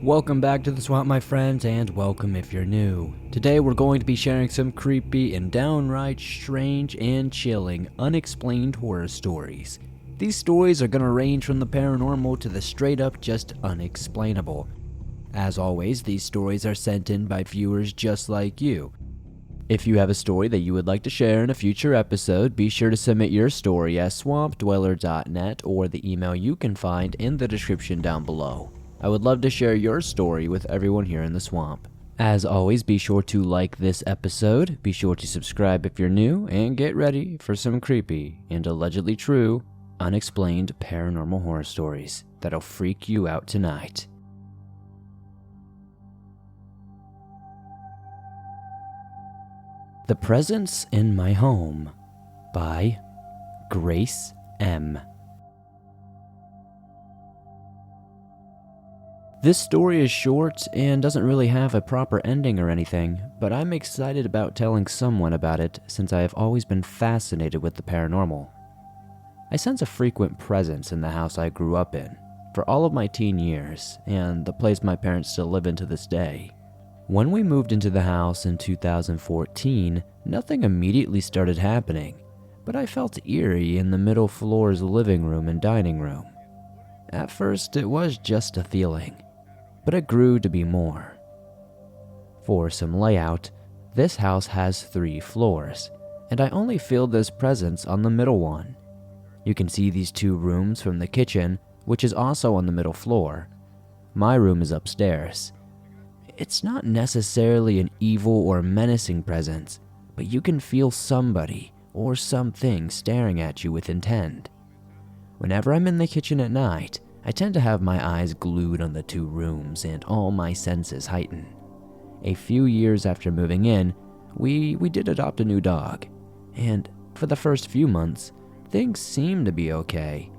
Welcome back to the swamp, my friends, and welcome if you're new. Today we're going to be sharing some creepy and downright strange and chilling unexplained horror stories. These stories are going to range from the paranormal to the straight up just unexplainable. As always, these stories are sent in by viewers just like you. If you have a story that you would like to share in a future episode, be sure to submit your story at swampdweller.net or the email you can find in the description down below. I would love to share your story with everyone here in the swamp. As always, be sure to like this episode, be sure to subscribe if you're new, and get ready for some creepy and allegedly true, unexplained paranormal horror stories that'll freak you out tonight. The Presence in My Home by Grace M. This story is short and doesn't really have a proper ending or anything, but I'm excited about telling someone about it since I have always been fascinated with the paranormal. I sense a frequent presence in the house I grew up in for all of my teen years, and the place my parents still live in to this day. When we moved into the house in 2014, nothing immediately started happening, but I felt eerie in the middle floor's living room and dining room. At first, it was just a feeling, but it grew to be more. For some layout, this house has 3 floors, and I only feel this presence on the middle one. You can see these 2 rooms from the kitchen, which is also on the middle floor. My room is upstairs. It's not necessarily an evil or menacing presence, but you can feel somebody or something staring at you with intent. Whenever I'm in the kitchen at night, I tend to have my eyes glued on the 2 rooms and all my senses heighten. A few years after moving in, we did adopt a new dog, and for the first few months, things seemed to be okay.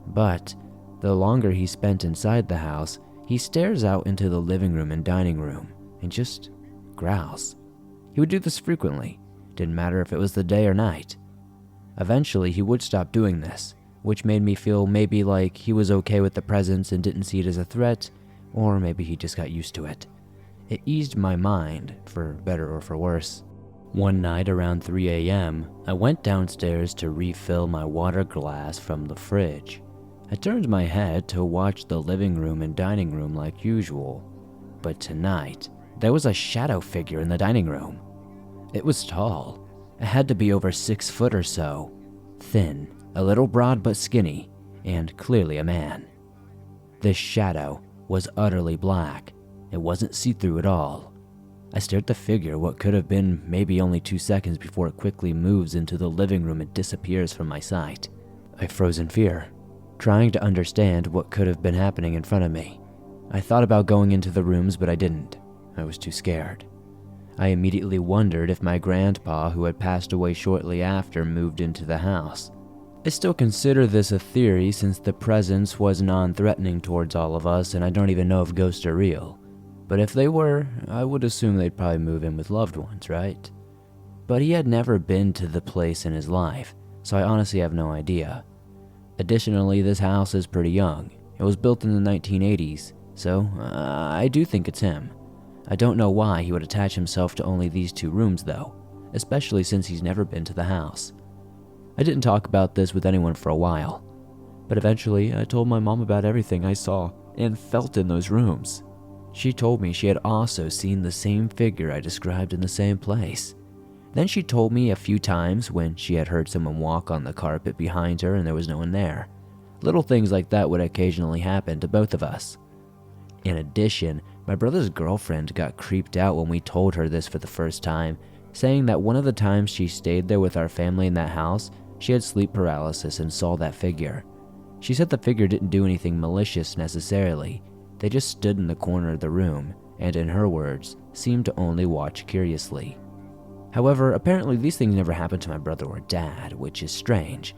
But the longer he spent inside the house, he stares out into the living room and dining room and just growls. He would do this frequently, didn't matter if it was the day or night. Eventually, he would stop doing this, which made me feel maybe like he was okay with the presence and didn't see it as a threat, or maybe he just got used to it. It eased my mind, for better or for worse. One night around 3 a.m., I went downstairs to refill my water glass from the fridge. I turned my head to watch the living room and dining room like usual, but tonight, there was a shadow figure in the dining room. It was tall. It had to be over 6 foot or so, thin, a little broad but skinny, and clearly a man. This shadow was utterly black. It wasn't see-through at all. I stared to figure what could have been maybe only 2 seconds before it quickly moves into the living room and disappears from my sight. I froze in fear, trying to understand what could have been happening in front of me. I thought about going into the rooms, but I didn't. I was too scared. I immediately wondered if my grandpa, who had passed away shortly after, moved into the house. I still consider this a theory since the presence was non-threatening towards all of us and I don't even know if ghosts are real. But if they were, I would assume they'd probably move in with loved ones, right? But he had never been to the place in his life, so I honestly have no idea. Additionally, this house is pretty young. It was built in the 1980s, so I do think it's him. I don't know why he would attach himself to only these 2 rooms though, especially since he's never been to the house. I didn't talk about this with anyone for a while, but eventually I told my mom about everything I saw and felt in those rooms. She told me she had also seen the same figure I described in the same place. Then she told me a few times when she had heard someone walk on the carpet behind her and there was no one there. Little things like that would occasionally happen to both of us. In addition, my brother's girlfriend got creeped out when we told her this for the first time, saying that one of the times she stayed there with our family in that house, she had sleep paralysis and saw that figure. She said the figure didn't do anything malicious necessarily. They just stood in the corner of the room, and in her words, seemed to only watch curiously. However, apparently these things never happened to my brother or dad, which is strange.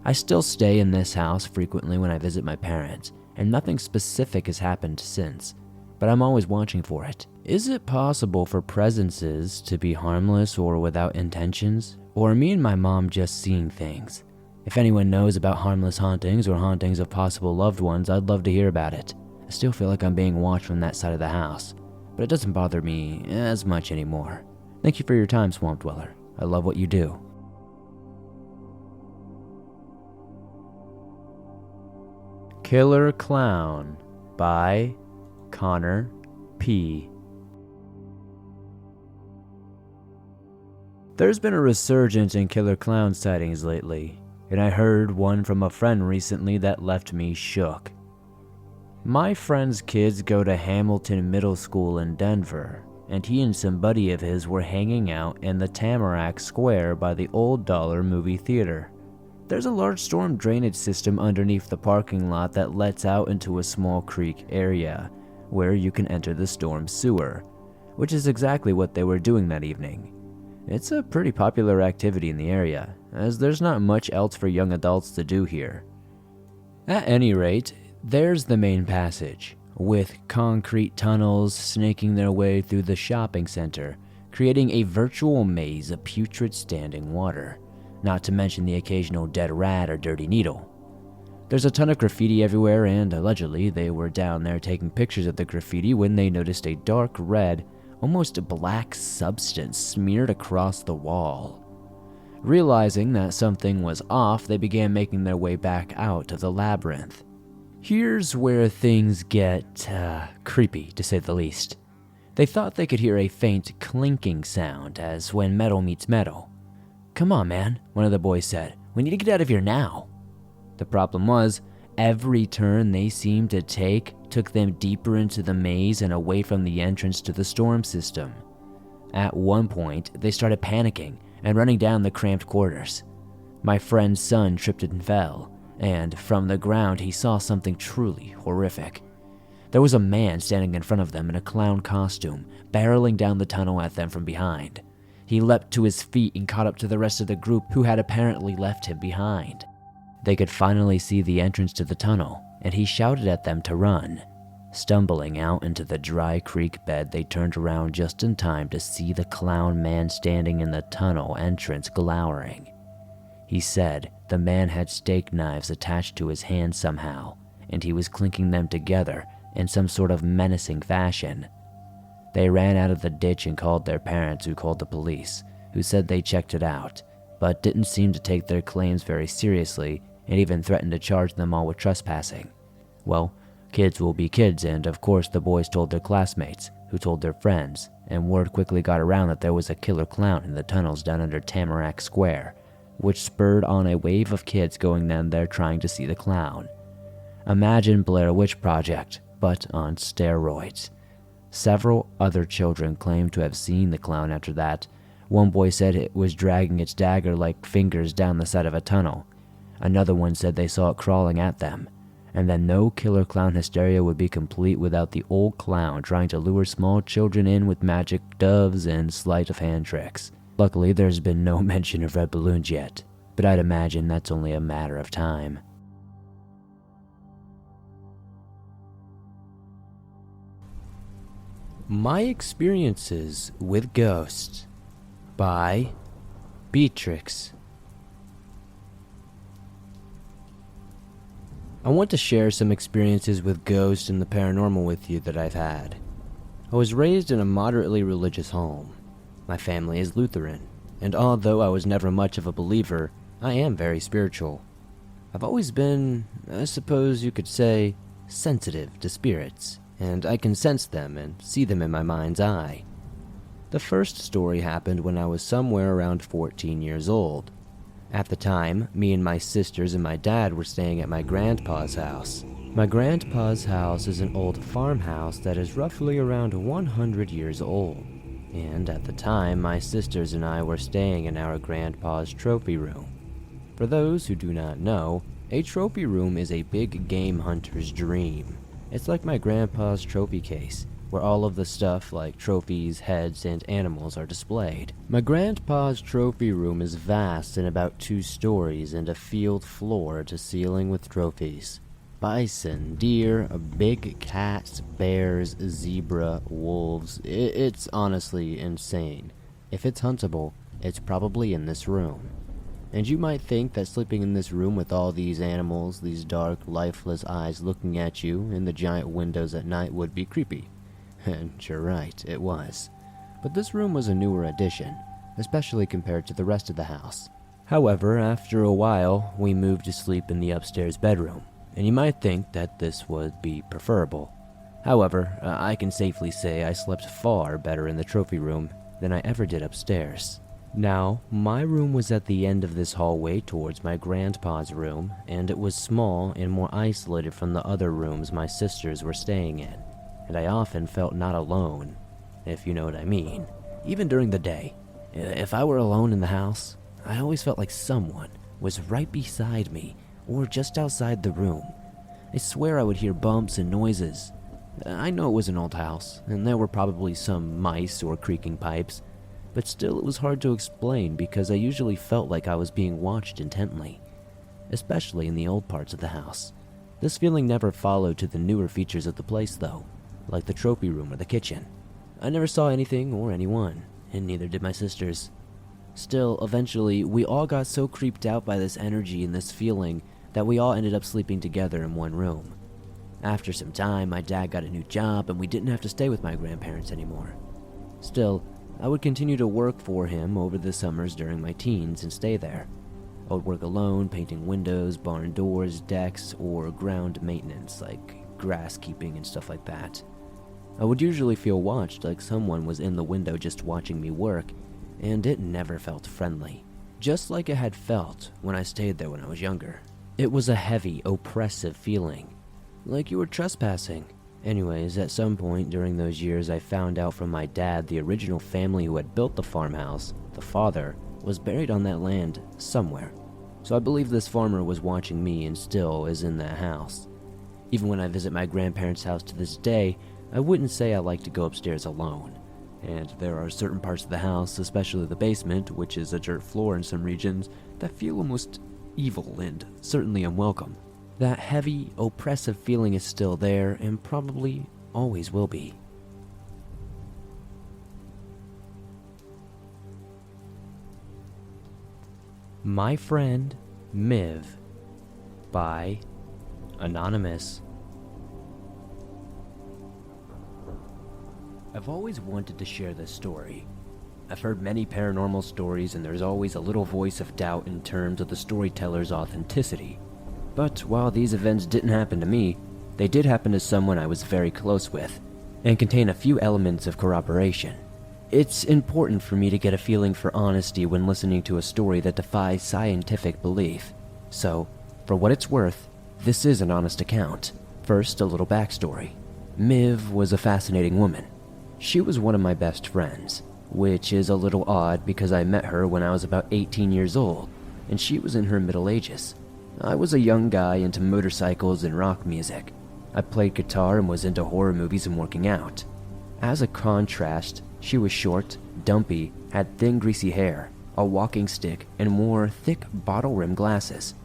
I still stay in this house frequently when I visit my parents, and nothing specific has happened since, but I'm always watching for it. Is it possible for presences to be harmless or without intentions? Or me and my mom just seeing things? If anyone knows about harmless hauntings or hauntings of possible loved ones, I'd love to hear about it. I still feel like I'm being watched from that side of the house, but it doesn't bother me as much anymore. Thank you for your time, Swamp Dweller. I love what you do. Killer Clown by Connor P. There's been a resurgence in killer clown sightings lately, and I heard one from a friend recently that left me shook. My friend's kids go to Hamilton Middle School in Denver, and he and some buddy of his were hanging out in the Tamarack Square by the Old Dollar movie theater. There's a large storm drainage system underneath the parking lot that lets out into a small creek area, where you can enter the storm sewer, which is exactly what they were doing that evening. It's a pretty popular activity in the area, as there's not much else for young adults to do here. At any rate, there's the main passage, with concrete tunnels snaking their way through the shopping center, creating a virtual maze of putrid standing water, not to mention the occasional dead rat or dirty needle. There's a ton of graffiti everywhere, and allegedly they were down there taking pictures of the graffiti when they noticed a dark red, almost black substance smeared across the wall. Realizing that something was off, they began making their way back out of the labyrinth. Here's where things get creepy, to say the least. They thought they could hear a faint clinking sound, as when metal meets metal. "Come on, man," one of the boys said. "We need to get out of here now." The problem was, every turn they seemed to take took them deeper into the maze and away from the entrance to the storm system. At one point, they started panicking and running down the cramped quarters. My friend's son tripped and fell, and from the ground he saw something truly horrific. There was a man standing in front of them in a clown costume, barreling down the tunnel at them from behind. He leapt to his feet and caught up to the rest of the group who had apparently left him behind. They could finally see the entrance to the tunnel, and he shouted at them to run. Stumbling out into the dry creek bed, they turned around just in time to see the clown man standing in the tunnel entrance glowering. He said the man had steak knives attached to his hands somehow, and he was clinking them together in some sort of menacing fashion. They ran out of the ditch and called their parents, who called the police, who said they checked it out, but didn't seem to take their claims very seriously and even threatened to charge them all with trespassing. Well, kids will be kids, and of course the boys told their classmates, who told their friends, and word quickly got around that there was a killer clown in the tunnels down under Tamarack Square, which spurred on a wave of kids going down there trying to see the clown. Imagine Blair Witch Project, but on steroids. Several other children claimed to have seen the clown after that. One boy said it was dragging its dagger-like fingers down the side of a tunnel. Another one said they saw it crawling at them, and that no killer clown hysteria would be complete without the old clown trying to lure small children in with magic doves and sleight of hand tricks. Luckily, there's been no mention of red balloons yet, but I'd imagine that's only a matter of time. My Experiences with Ghosts by Beatrix. I want to share some experiences with ghosts and the paranormal with you that I've had. I was raised in a moderately religious home. My family is Lutheran, and although I was never much of a believer, I am very spiritual. I've always been, I suppose you could say, sensitive to spirits, and I can sense them and see them in my mind's eye. The first story happened when I was somewhere around 14 years old. At the time, me and my sisters and my dad were staying at my grandpa's house. My grandpa's house is an old farmhouse that is roughly around 100 years old, and at the time, my sisters and I were staying in our grandpa's trophy room. For those who do not know, a trophy room is a big game hunter's dream. It's like my grandpa's trophy case, where all of the stuff like trophies, heads, and animals are displayed. My grandpa's trophy room is vast and about 2 stories and a field floor to ceiling with trophies. Bison, deer, big cats, bears, zebra, wolves. It's honestly insane. If it's huntable, it's probably in this room. And you might think that sleeping in this room with all these animals, these dark, lifeless eyes looking at you in the giant windows at night would be creepy. And you're right, it was. But this room was a newer addition, especially compared to the rest of the house. However, after a while, we moved to sleep in the upstairs bedroom, and you might think that this would be preferable. However, I can safely say I slept far better in the trophy room than I ever did upstairs. Now, my room was at the end of this hallway towards my grandpa's room, and it was small and more isolated from the other rooms my sisters were staying in, and I often felt not alone, if you know what I mean. Even during the day, if I were alone in the house, I always felt like someone was right beside me or just outside the room. I swear I would hear bumps and noises. I know it was an old house, and there were probably some mice or creaking pipes, but still it was hard to explain because I usually felt like I was being watched intently, especially in the old parts of the house. This feeling never followed to the newer features of the place though, like the trophy room or the kitchen. I never saw anything or anyone, and neither did my sisters. Still, eventually, we all got so creeped out by this energy and this feeling that we all ended up sleeping together in one room. After some time, my dad got a new job and we didn't have to stay with my grandparents anymore. Still, I would continue to work for him over the summers during my teens and stay there. I would work alone, painting windows, barn doors, decks, or ground maintenance like grass keeping and stuff like that. I would usually feel watched, like someone was in the window just watching me work, and it never felt friendly. Just like it had felt when I stayed there when I was younger. It was a heavy, oppressive feeling, like you were trespassing. Anyways, at some point during those years, I found out from my dad the original family who had built the farmhouse, the father, was buried on that land somewhere. So I believe this farmer was watching me and still is in that house. Even when I visit my grandparents' house to this day, I wouldn't say I like to go upstairs alone. And there are certain parts of the house, especially the basement, which is a dirt floor in some regions, that feel almost evil and certainly unwelcome. That heavy, oppressive feeling is still there and probably always will be. My Friend Miv by Anonymous. I've always wanted to share this story. I've heard many paranormal stories and there's always a little voice of doubt in terms of the storyteller's authenticity. But while these events didn't happen to me, they did happen to someone I was very close with, and contain a few elements of corroboration. It's important for me to get a feeling for honesty when listening to a story that defies scientific belief. So, for what it's worth, this is an honest account. First, a little backstory. Miv was a fascinating woman. She was one of my best friends, which is a little odd because I met her when I was about 18 years old, and she was in her middle ages. I was a young guy into motorcycles and rock music. I played guitar and was into horror movies and working out. As a contrast, she was short, dumpy, had thin greasy hair, a walking stick, and wore thick bottle-rimmed glasses.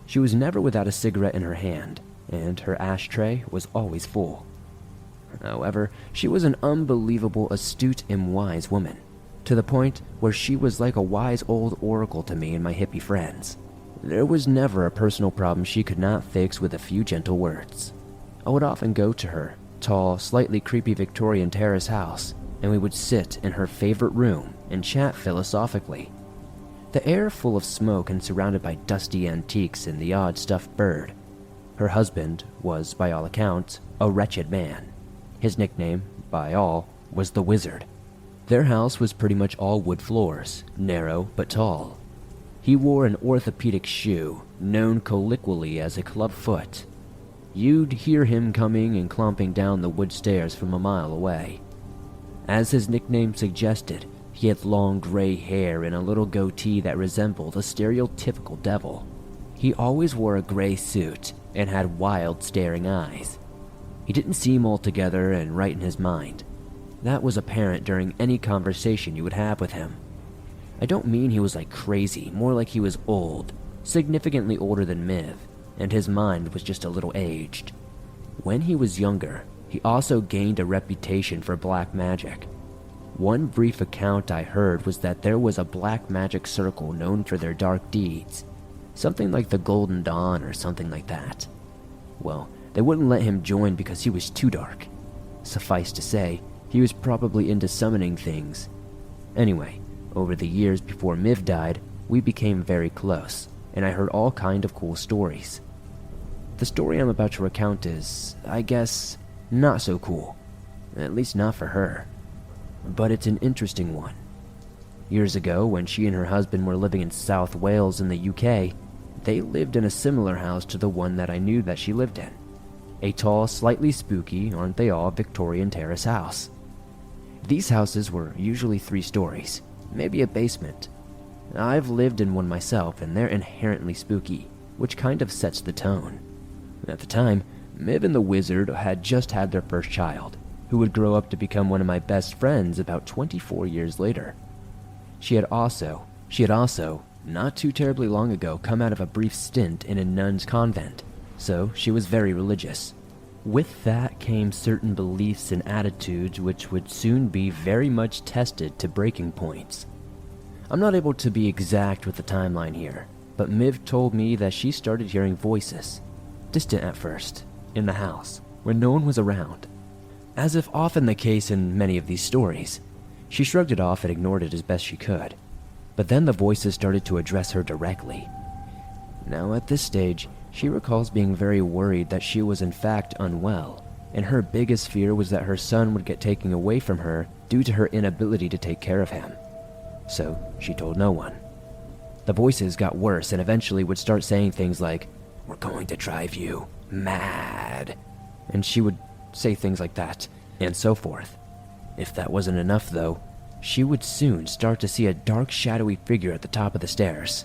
She was never without a cigarette in her hand, and her ashtray was always full. However, she was an unbelievable, astute, and wise woman, to the point where she was like a wise old oracle to me and my hippie friends. There was never a personal problem she could not fix with a few gentle words. I would often go to her tall, slightly creepy Victorian terrace house, and we would sit in her favorite room and chat philosophically. The air full of smoke and surrounded by dusty antiques and the odd stuffed bird. Her husband was, by all accounts, a wretched man. His nickname, by all, was the Wizard. Their house was pretty much all wood floors, narrow but tall. He wore an orthopedic shoe, known colloquially as a club foot. You'd hear him coming and clomping down the wood stairs from a mile away. As his nickname suggested, he had long gray hair and a little goatee that resembled a stereotypical devil. He always wore a gray suit and had wild, staring eyes. He didn't seem altogether and right in his mind. That was apparent during any conversation you would have with him. I don't mean he was like crazy, more like he was old, significantly older than Miv, and his mind was just a little aged. When he was younger, he also gained a reputation for black magic. One brief account I heard was that there was a black magic circle known for their dark deeds. Something like the Golden Dawn or something like that. Well, they wouldn't let him join because he was too dark. Suffice to say, he was probably into summoning things. Anyway, over the years before Miv died, we became very close, and I heard all kind of cool stories. The story I'm about to recount is, I guess, not so cool. At least not for her. But it's an interesting one. Years ago, when she and her husband were living in South Wales in the UK, they lived in a similar house to the one that I knew that she lived in. A tall, slightly spooky, aren't they all, Victorian terrace house. These houses were usually 3 stories, maybe a basement. I've lived in one myself, and they're inherently spooky, which kind of sets the tone. At the time, Miv and the Wizard had just had their first child, who would grow up to become one of my best friends about 24 years later. She had also, not too terribly long ago, come out of a brief stint in a nun's convent, so she was very religious. With that came certain beliefs and attitudes which would soon be very much tested to breaking points. I'm not able to be exact with the timeline here, but Miv told me that she started hearing voices, distant at first, in the house, when no one was around. As if often the case in many of these stories, she shrugged it off and ignored it as best she could. But then the voices started to address her directly. Now at this stage, she recalls being very worried that she was in fact unwell, and her biggest fear was that her son would get taken away from her due to her inability to take care of him. So she told no one. The voices got worse and eventually would start saying things like, "We're going to drive you mad," and she would say things like that, and so forth. If that wasn't enough though, she would soon start to see a dark shadowy figure at the top of the stairs.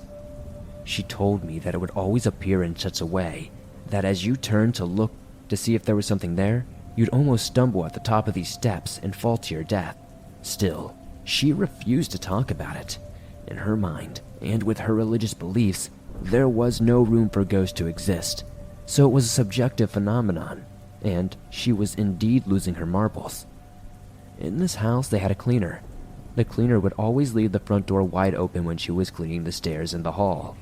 She told me that it would always appear in such a way that as you turned to look to see if there was something there, you'd almost stumble at the top of these steps and fall to your death. Still, she refused to talk about it. In her mind, and with her religious beliefs, there was no room for ghosts to exist, so it was a subjective phenomenon, and she was indeed losing her marbles. In this house, they had a cleaner. The cleaner would always leave the front door wide open when she was cleaning the stairs and the hall.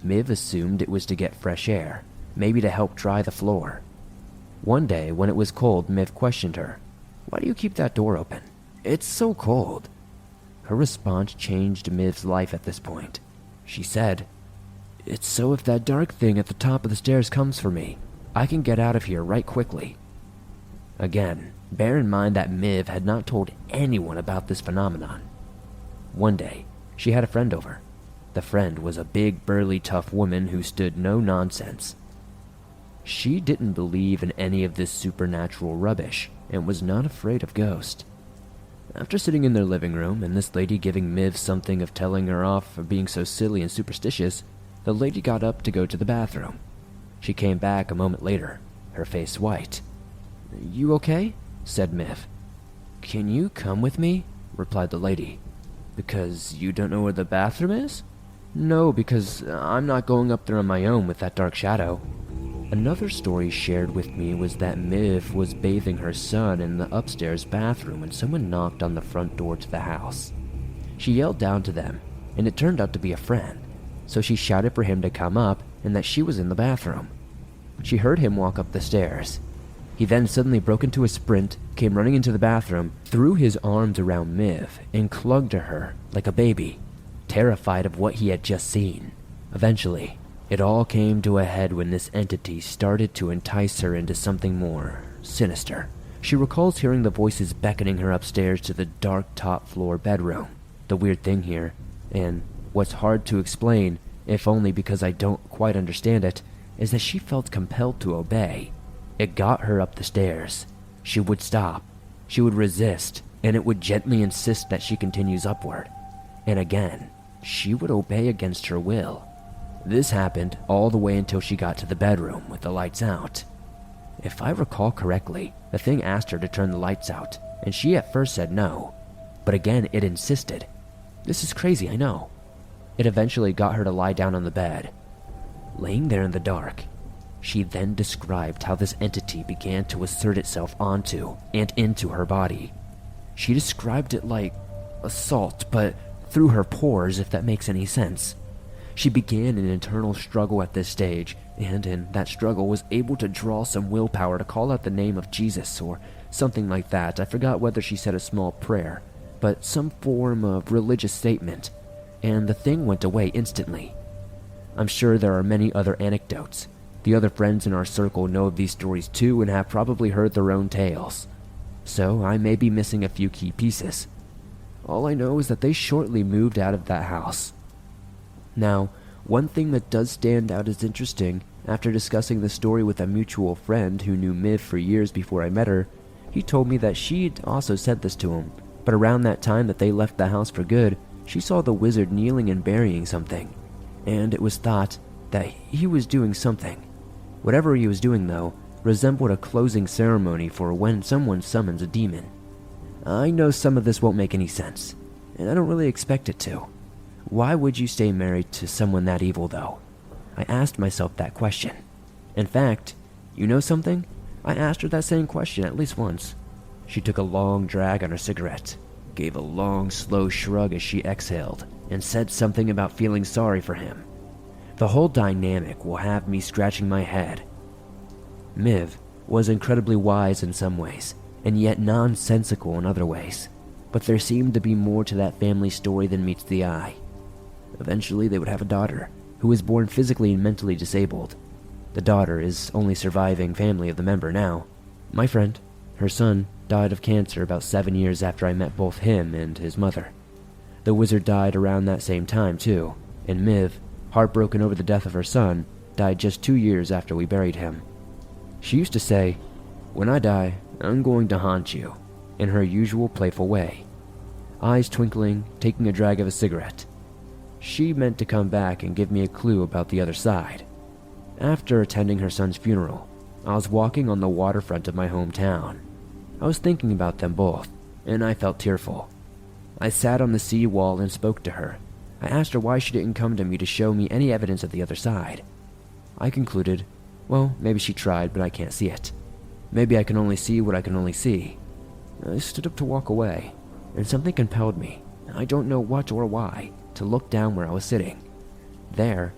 Miv assumed it was to get fresh air, maybe to help dry the floor. One day, when it was cold, Miv questioned her, "Why do you keep that door open? It's so cold." Her response changed Miv's life at this point. She said, "It's so if that dark thing at the top of the stairs comes for me, I can get out of here right quickly." Again, bear in mind that Miv had not told anyone about this phenomenon. One day, she had a friend over. The friend was a big, burly, tough woman who stood no nonsense. She didn't believe in any of this supernatural rubbish and was not afraid of ghosts. After sitting in their living room and this lady giving Miv something of telling her off for being so silly and superstitious, the lady got up to go to the bathroom. She came back a moment later, her face white. "You okay?" said Miv. "Can you come with me?" replied the lady. "Because you don't know where the bathroom is?" "No, because I'm not going up there on my own with that dark shadow." Another story shared with me was that Miv was bathing her son in the upstairs bathroom when someone knocked on the front door to the house. She yelled down to them, and it turned out to be a friend, so she shouted for him to come up and that she was in the bathroom. She heard him walk up the stairs. He then suddenly broke into a sprint, came running into the bathroom, threw his arms around Miv, and clung to her like a baby, terrified of what he had just seen. Eventually, it all came to a head when this entity started to entice her into something more sinister. She recalls hearing the voices beckoning her upstairs to the dark top floor bedroom. The weird thing here, and what's hard to explain, if only because I don't quite understand it, is that she felt compelled to obey. It got her up the stairs. She would stop. She would resist, and it would gently insist that she continues upward. And again, she would obey against her will. This happened all the way until she got to the bedroom with the lights out. If I recall correctly, the thing asked her to turn the lights out, and she at first said no. But again, it insisted. This is crazy, I know. It eventually got her to lie down on the bed. Laying there in the dark, she then described how this entity began to assert itself onto and into her body. She described it like assault, but through her pores, if that makes any sense. She began an internal struggle at this stage, and in that struggle was able to draw some willpower to call out the name of Jesus or something like that. I forgot whether she said a small prayer, but some form of religious statement, and the thing went away instantly. I'm sure there are many other anecdotes. The other friends in our circle know of these stories too and have probably heard their own tales. So I may be missing a few key pieces. All I know is that they shortly moved out of that house. Now, one thing that does stand out as interesting, after discussing the story with a mutual friend who knew Miv for years before I met her, he told me that she'd also said this to him, but around that time that they left the house for good, she saw the wizard kneeling and burying something, and it was thought that he was doing something. Whatever he was doing, though, resembled a closing ceremony for when someone summons a demon. I know some of this won't make any sense, and I don't really expect it to. Why would you stay married to someone that evil, though? I asked myself that question. In fact, you know something? I asked her that same question at least once. She took a long drag on her cigarette, gave a long, slow shrug as she exhaled, and said something about feeling sorry for him. The whole dynamic will have me scratching my head. Miv was incredibly wise in some ways, and yet nonsensical in other ways, but there seemed to be more to that family story than meets the eye. Eventually, they would have a daughter, who was born physically and mentally disabled. The daughter is only surviving family of the member now. My friend, her son, died of cancer about 7 years after I met both him and his mother. The wizard died around that same time, too, and Miv, heartbroken over the death of her son, died just 2 years after we buried him. She used to say, "When I die, I'm going to haunt you," in her usual playful way. Eyes twinkling, taking a drag of a cigarette. She meant to come back and give me a clue about the other side. After attending her son's funeral, I was walking on the waterfront of my hometown. I was thinking about them both, and I felt tearful. I sat on the seawall and spoke to her. I asked her why she didn't come to me to show me any evidence of the other side. I concluded, well, maybe she tried, but I can't see it. Maybe I can only see what I can only see. I stood up to walk away, and something compelled me, I don't know what or why, to look down where I was sitting. There,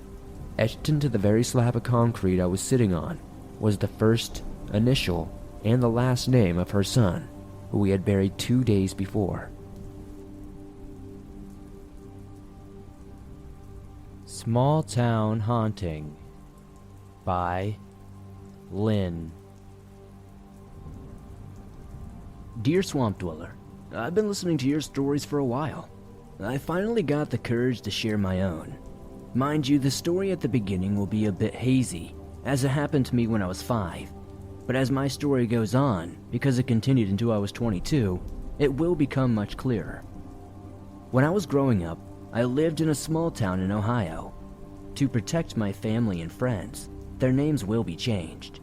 etched into the very slab of concrete I was sitting on, was the first, initial, and the last name of her son, who we had buried 2 days before. Small Town Haunting by Lynn. Dear Swamp Dweller, I've been listening to your stories for a while. I finally got the courage to share my own. Mind you, the story at the beginning will be a bit hazy, as it happened to me when I was 5. But as my story goes on, because it continued until I was 22, it will become much clearer. When I was growing up, I lived in a small town in Ohio. To protect my family and friends, their names will be changed.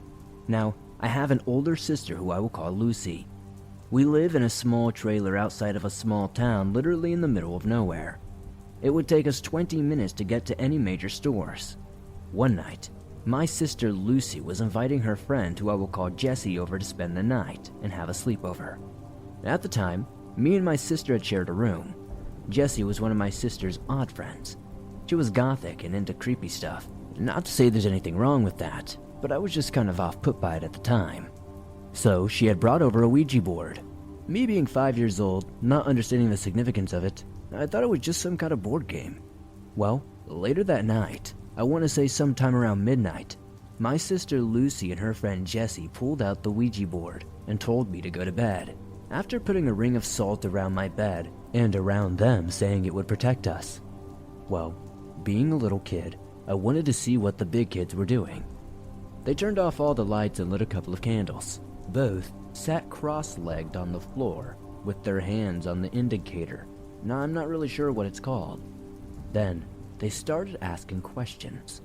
Now, I have an older sister who I will call Lucy. We live in a small trailer outside of a small town, literally in the middle of nowhere. It would take us 20 minutes to get to any major stores. One night, my sister Lucy was inviting her friend, who I will call Jessie, over to spend the night and have a sleepover. At the time, me and my sister had shared a room. Jessie was one of my sister's odd friends. She was gothic and into creepy stuff. Not to say there's anything wrong with that, but I was just kind of off-put by it at the time. So she had brought over a Ouija board. Me being 5 years old, not understanding the significance of it, I thought it was just some kind of board game. Well, later that night, I want to say sometime around midnight, my sister Lucy and her friend Jessie pulled out the Ouija board and told me to go to bed, after putting a ring of salt around my bed and around them, saying it would protect us. Well, being a little kid, I wanted to see what the big kids were doing. They turned off all the lights and lit a couple of candles. Both sat cross-legged on the floor with their hands on the indicator. Now, I'm not really sure what it's called. Then, they started asking questions.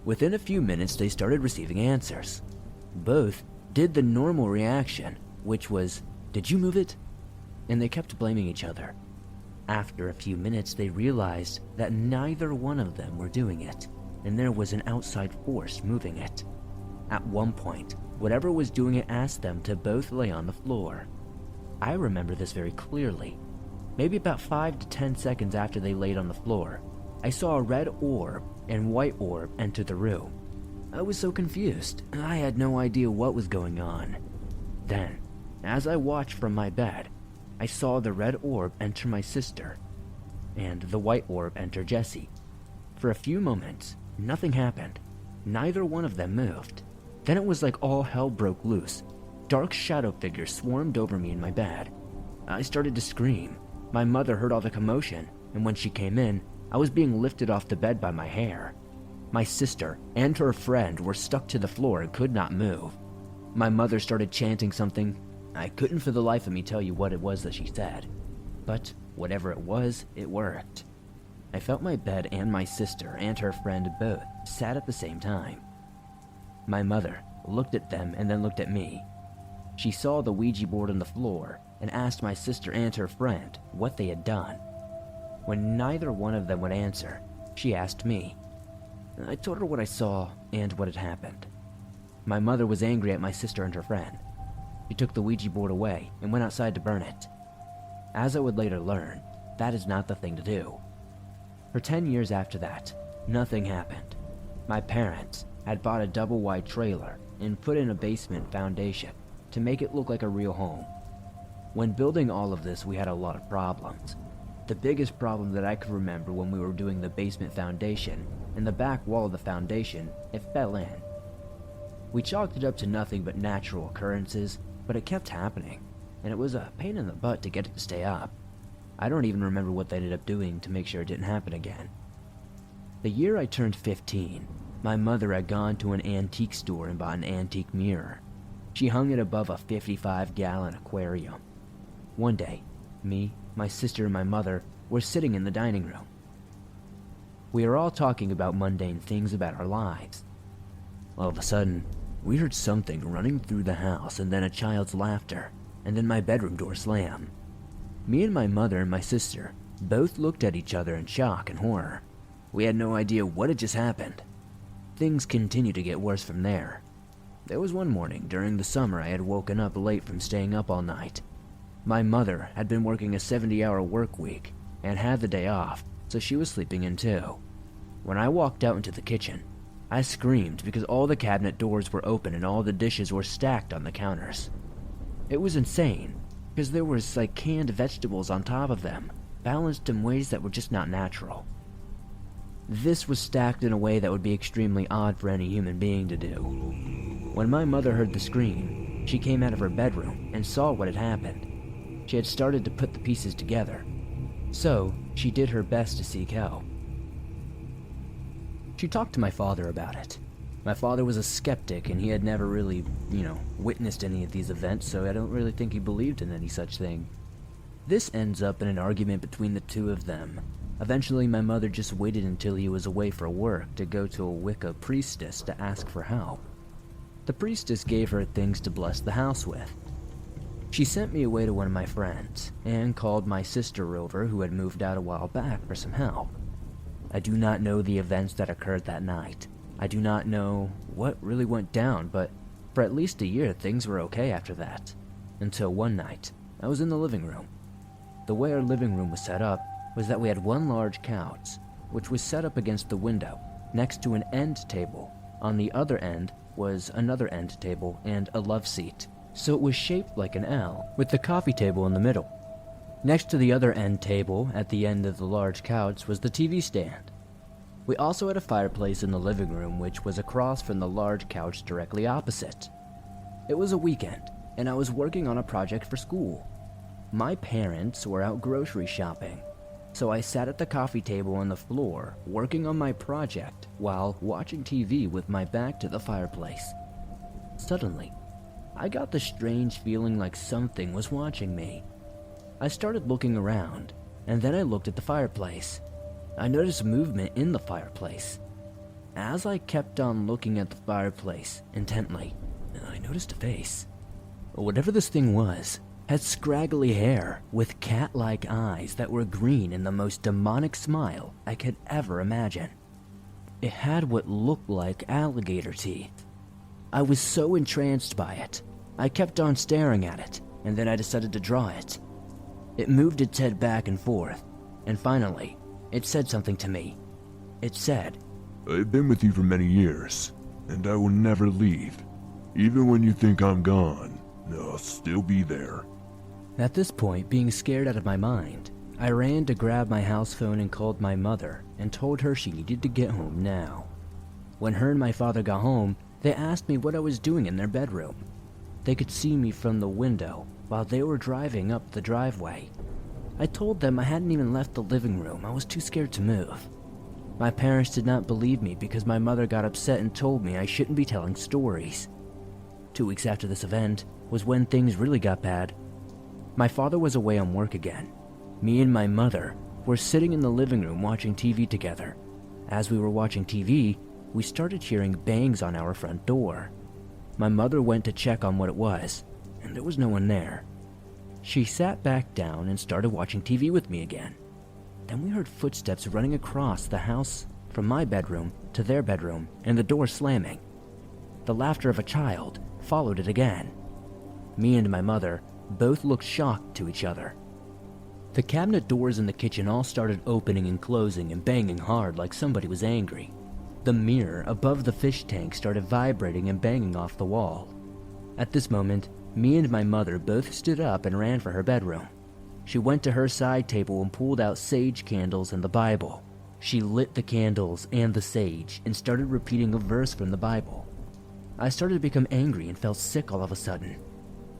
Within a few minutes, they started receiving answers. Both did the normal reaction, which was, "Did you move it?" And they kept blaming each other. After a few minutes, they realized that neither one of them were doing it, and there was an outside force moving it. At one point, whatever was doing it asked them to both lay on the floor. I remember this very clearly. Maybe about 5 to 10 seconds after they laid on the floor, I saw a red orb and white orb enter the room. I was so confused, I had no idea what was going on. Then, as I watched from my bed, I saw the red orb enter my sister, and the white orb enter Jessie. For a few moments, nothing happened. Neither one of them moved. Then it was like all hell broke loose. Dark shadow figures swarmed over me in my bed. I started to scream. My mother heard all the commotion, and when she came in, I was being lifted off the bed by my hair. My sister and her friend were stuck to the floor and could not move. My mother started chanting something. I couldn't for the life of me tell you what it was that she said, but whatever it was, it worked. I felt my bed and my sister and her friend both sat at the same time. My mother looked at them and then looked at me. She saw the Ouija board on the floor and asked my sister and her friend what they had done. When neither one of them would answer, she asked me. I told her what I saw and what had happened. My mother was angry at my sister and her friend. She took the Ouija board away and went outside to burn it. As I would later learn, that is not the thing to do. For 10 years after that, nothing happened. My parents had bought a double-wide trailer and put in a basement foundation to make it look like a real home. When building all of this, we had a lot of problems. The biggest problem that I could remember when we were doing the basement foundation, in the back wall of the foundation, it fell in. We chalked it up to nothing but natural occurrences, but it kept happening, and it was a pain in the butt to get it to stay up. I don't even remember what they ended up doing to make sure it didn't happen again. The year I turned 15, my mother had gone to an antique store and bought an antique mirror. She hung it above a 55-gallon aquarium. One day, me, my sister, and my mother were sitting in the dining room. We were all talking about mundane things about our lives. All of a sudden, we heard something running through the house and then a child's laughter, and then my bedroom door slam. Me and my mother and my sister both looked at each other in shock and horror. We had no idea what had just happened. Things continued to get worse from there. There was one morning during the summer I had woken up late from staying up all night. My mother had been working a 70-hour work week and had the day off, so she was sleeping in too. When I walked out into the kitchen, I screamed because all the cabinet doors were open and all the dishes were stacked on the counters. It was insane, because there was like canned vegetables on top of them, balanced in ways that were just not natural. This was stacked in a way that would be extremely odd for any human being to do. When my mother heard the scream, she came out of her bedroom and saw what had happened. She had started to put the pieces together, so she did her best to seek help. She talked to my father about it. My father was a skeptic and he had never really, witnessed any of these events, so I don't really think he believed in any such thing. This ends up in an argument between the two of them. Eventually, my mother just waited until he was away for work to go to a Wicca priestess to ask for help. The priestess gave her things to bless the house with. She sent me away to one of my friends and called my sister over, who had moved out a while back, for some help. I do not know the events that occurred that night. I do not know what really went down, but for at least a year things were okay after that. Until one night, I was in the living room. The way our living room was set up was that we had one large couch, which was set up against the window, next to an end table. On the other end was another end table and a love seat, so it was shaped like an L, with the coffee table in the middle. Next to the other end table, at the end of the large couch, was the TV stand. We also had a fireplace in the living room, which was across from the large couch directly opposite. It was a weekend, and I was working on a project for school. My parents were out grocery shopping, so I sat at the coffee table on the floor, working on my project while watching TV with my back to the fireplace. Suddenly, I got the strange feeling like something was watching me. I started looking around, and then I looked at the fireplace. I noticed movement in the fireplace. As I kept on looking at the fireplace intently, I noticed a face. Whatever this thing was had scraggly hair with cat-like eyes that were green and the most demonic smile I could ever imagine. It had what looked like alligator teeth. I was so entranced by it, I kept on staring at it and then I decided to draw it. It moved its head back and forth, and finally, it said something to me. It said, "I've been with you for many years, and I will never leave. Even when you think I'm gone, I'll still be there." At this point, being scared out of my mind, I ran to grab my house phone and called my mother and told her she needed to get home now. When her and my father got home, they asked me what I was doing in their bedroom. They could see me from the window while they were driving up the driveway. I told them I hadn't even left the living room. I was too scared to move. My parents did not believe me because my mother got upset and told me I shouldn't be telling stories. 2 weeks after this event was when things really got bad. My father was away on work again. Me and my mother were sitting in the living room watching TV together. As we were watching TV, we started hearing bangs on our front door. My mother went to check on what it was, and there was no one there. She sat back down and started watching TV with me again. Then we heard footsteps running across the house from my bedroom to their bedroom and the door slamming. The laughter of a child followed it again. Me and my mother both looked shocked to each other. The cabinet doors in the kitchen all started opening and closing and banging hard like somebody was angry. The mirror above the fish tank started vibrating and banging off the wall. At this moment, me and my mother both stood up and ran for her bedroom. She went to her side table and pulled out sage candles and the Bible. She lit the candles and the sage and started repeating a verse from the Bible. I started to become angry and felt sick all of a sudden.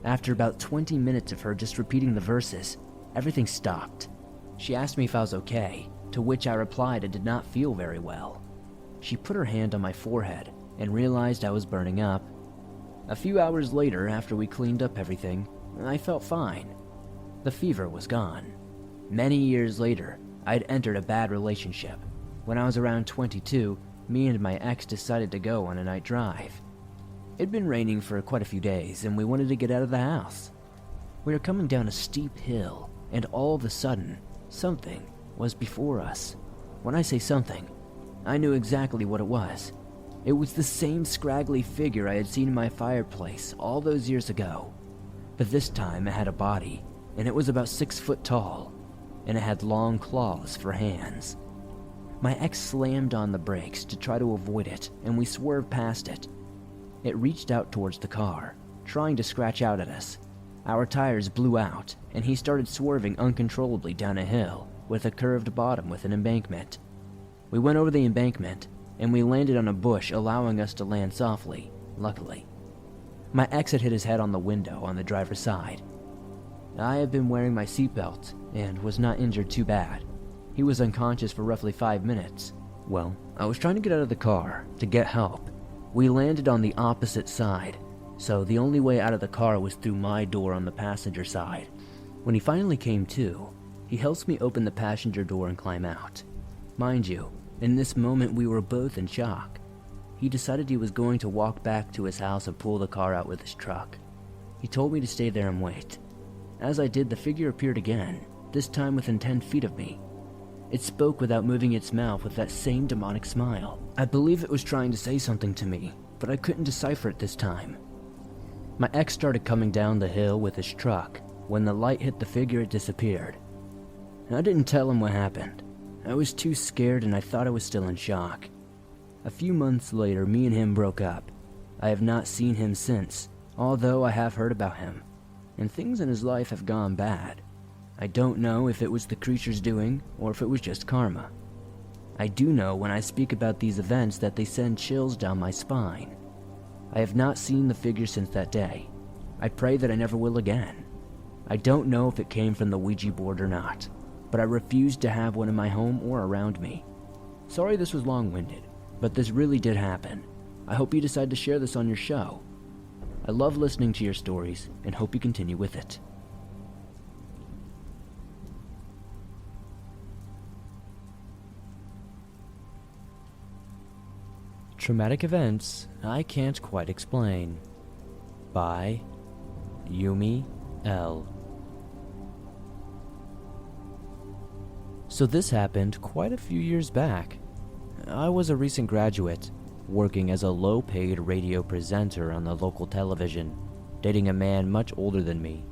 After about 20 minutes of her just repeating the verses, everything stopped. She asked me if I was okay, to which I replied I did not feel very well. She put her hand on my forehead and realized I was burning up. A few hours later, after we cleaned up everything, I felt fine. The fever was gone. Many years later, I'd entered a bad relationship. When I was around 22, me and my ex decided to go on a night drive. It'd been raining for quite a few days, and we wanted to get out of the house. We were coming down a steep hill, and all of a sudden, something was before us. When I say something, I knew exactly what it was. It was the same scraggly figure I had seen in my fireplace all those years ago. But this time it had a body, and it was about 6 foot tall, and it had long claws for hands. My ex slammed on the brakes to try to avoid it, and we swerved past it. It reached out towards the car, trying to scratch out at us. Our tires blew out, and he started swerving uncontrollably down a hill with a curved bottom with an embankment. We went over the embankment, and we landed on a bush, allowing us to land softly, luckily. My ex had hit his head on the window on the driver's side. I had been wearing my seatbelt and was not injured too bad. He was unconscious for roughly 5 minutes. Well, I was trying to get out of the car to get help. We landed on the opposite side, so the only way out of the car was through my door on the passenger side. When he finally came to, he helps me open the passenger door and climb out. Mind you, in this moment we were both in shock. He decided he was going to walk back to his house and pull the car out with his truck. He told me to stay there and wait. As I did, the figure appeared again, this time within 10 feet of me. It spoke without moving its mouth with that same demonic smile. I believe it was trying to say something to me, but I couldn't decipher it this time. My ex started coming down the hill with his truck. When the light hit the figure, it disappeared. I didn't tell him what happened. I was too scared and I thought I was still in shock. A few months later, me and him broke up. I have not seen him since, although I have heard about him, and things in his life have gone bad. I don't know if it was the creature's doing or if it was just karma. I do know when I speak about these events that they send chills down my spine. I have not seen the figure since that day. I pray that I never will again. I don't know if it came from the Ouija board or not, but I refuse to have one in my home or around me. Sorry this was long-winded, but this really did happen. I hope you decide to share this on your show. I love listening to your stories and hope you continue with it. Traumatic Events I Can't Quite Explain by Yumi L. So this happened quite a few years back. I was a recent graduate, working as a low-paid radio presenter on the local television, dating a man much older than me.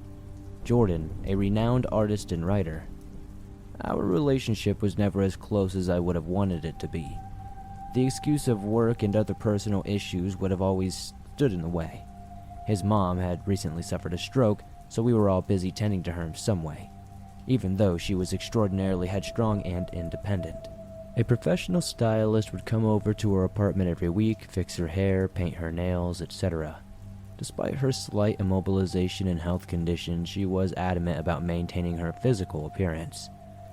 Jordan, a renowned artist and writer. Our relationship was never as close as I would have wanted it to be. The excuse of work and other personal issues would have always stood in the way. His mom had recently suffered a stroke, so we were all busy tending to her in some way, even though she was extraordinarily headstrong and independent. A professional stylist would come over to her apartment every week, fix her hair, paint her nails, etc. Despite her slight immobilization and health condition, she was adamant about maintaining her physical appearance.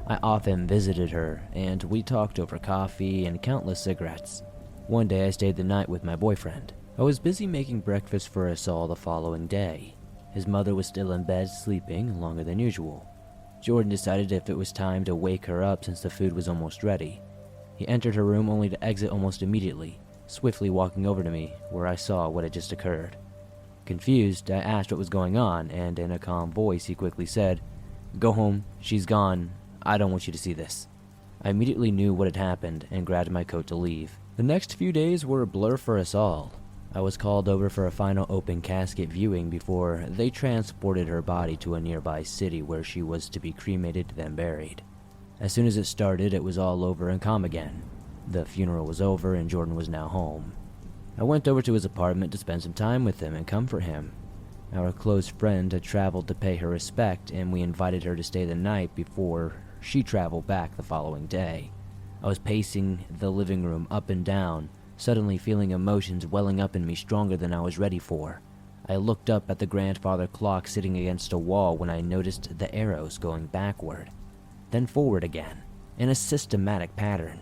I often visited her, and we talked over coffee and countless cigarettes. One day I stayed the night with my boyfriend. I was busy making breakfast for us all the following day. His mother was still in bed sleeping longer than usual. Jordan decided if it was time to wake her up since the food was almost ready. He entered her room only to exit almost immediately, swiftly walking over to me, where I saw what had just occurred. Confused, I asked what was going on, and in a calm voice he quickly said, "Go home, she's gone. I don't want you to see this." I immediately knew what had happened and grabbed my coat to leave. The next few days were a blur for us all. I was called over for a final open casket viewing before they transported her body to a nearby city where she was to be cremated then buried. As soon as it started, it was all over and calm again. The funeral was over and Jordan was now home. I went over to his apartment to spend some time with him and comfort him. Our close friend had traveled to pay her respect, and we invited her to stay the night before she traveled back the following day. I was pacing the living room up and down, suddenly feeling emotions welling up in me stronger than I was ready for. I looked up at the grandfather clock sitting against a wall when I noticed the arrows going backward, then forward again, in a systematic pattern.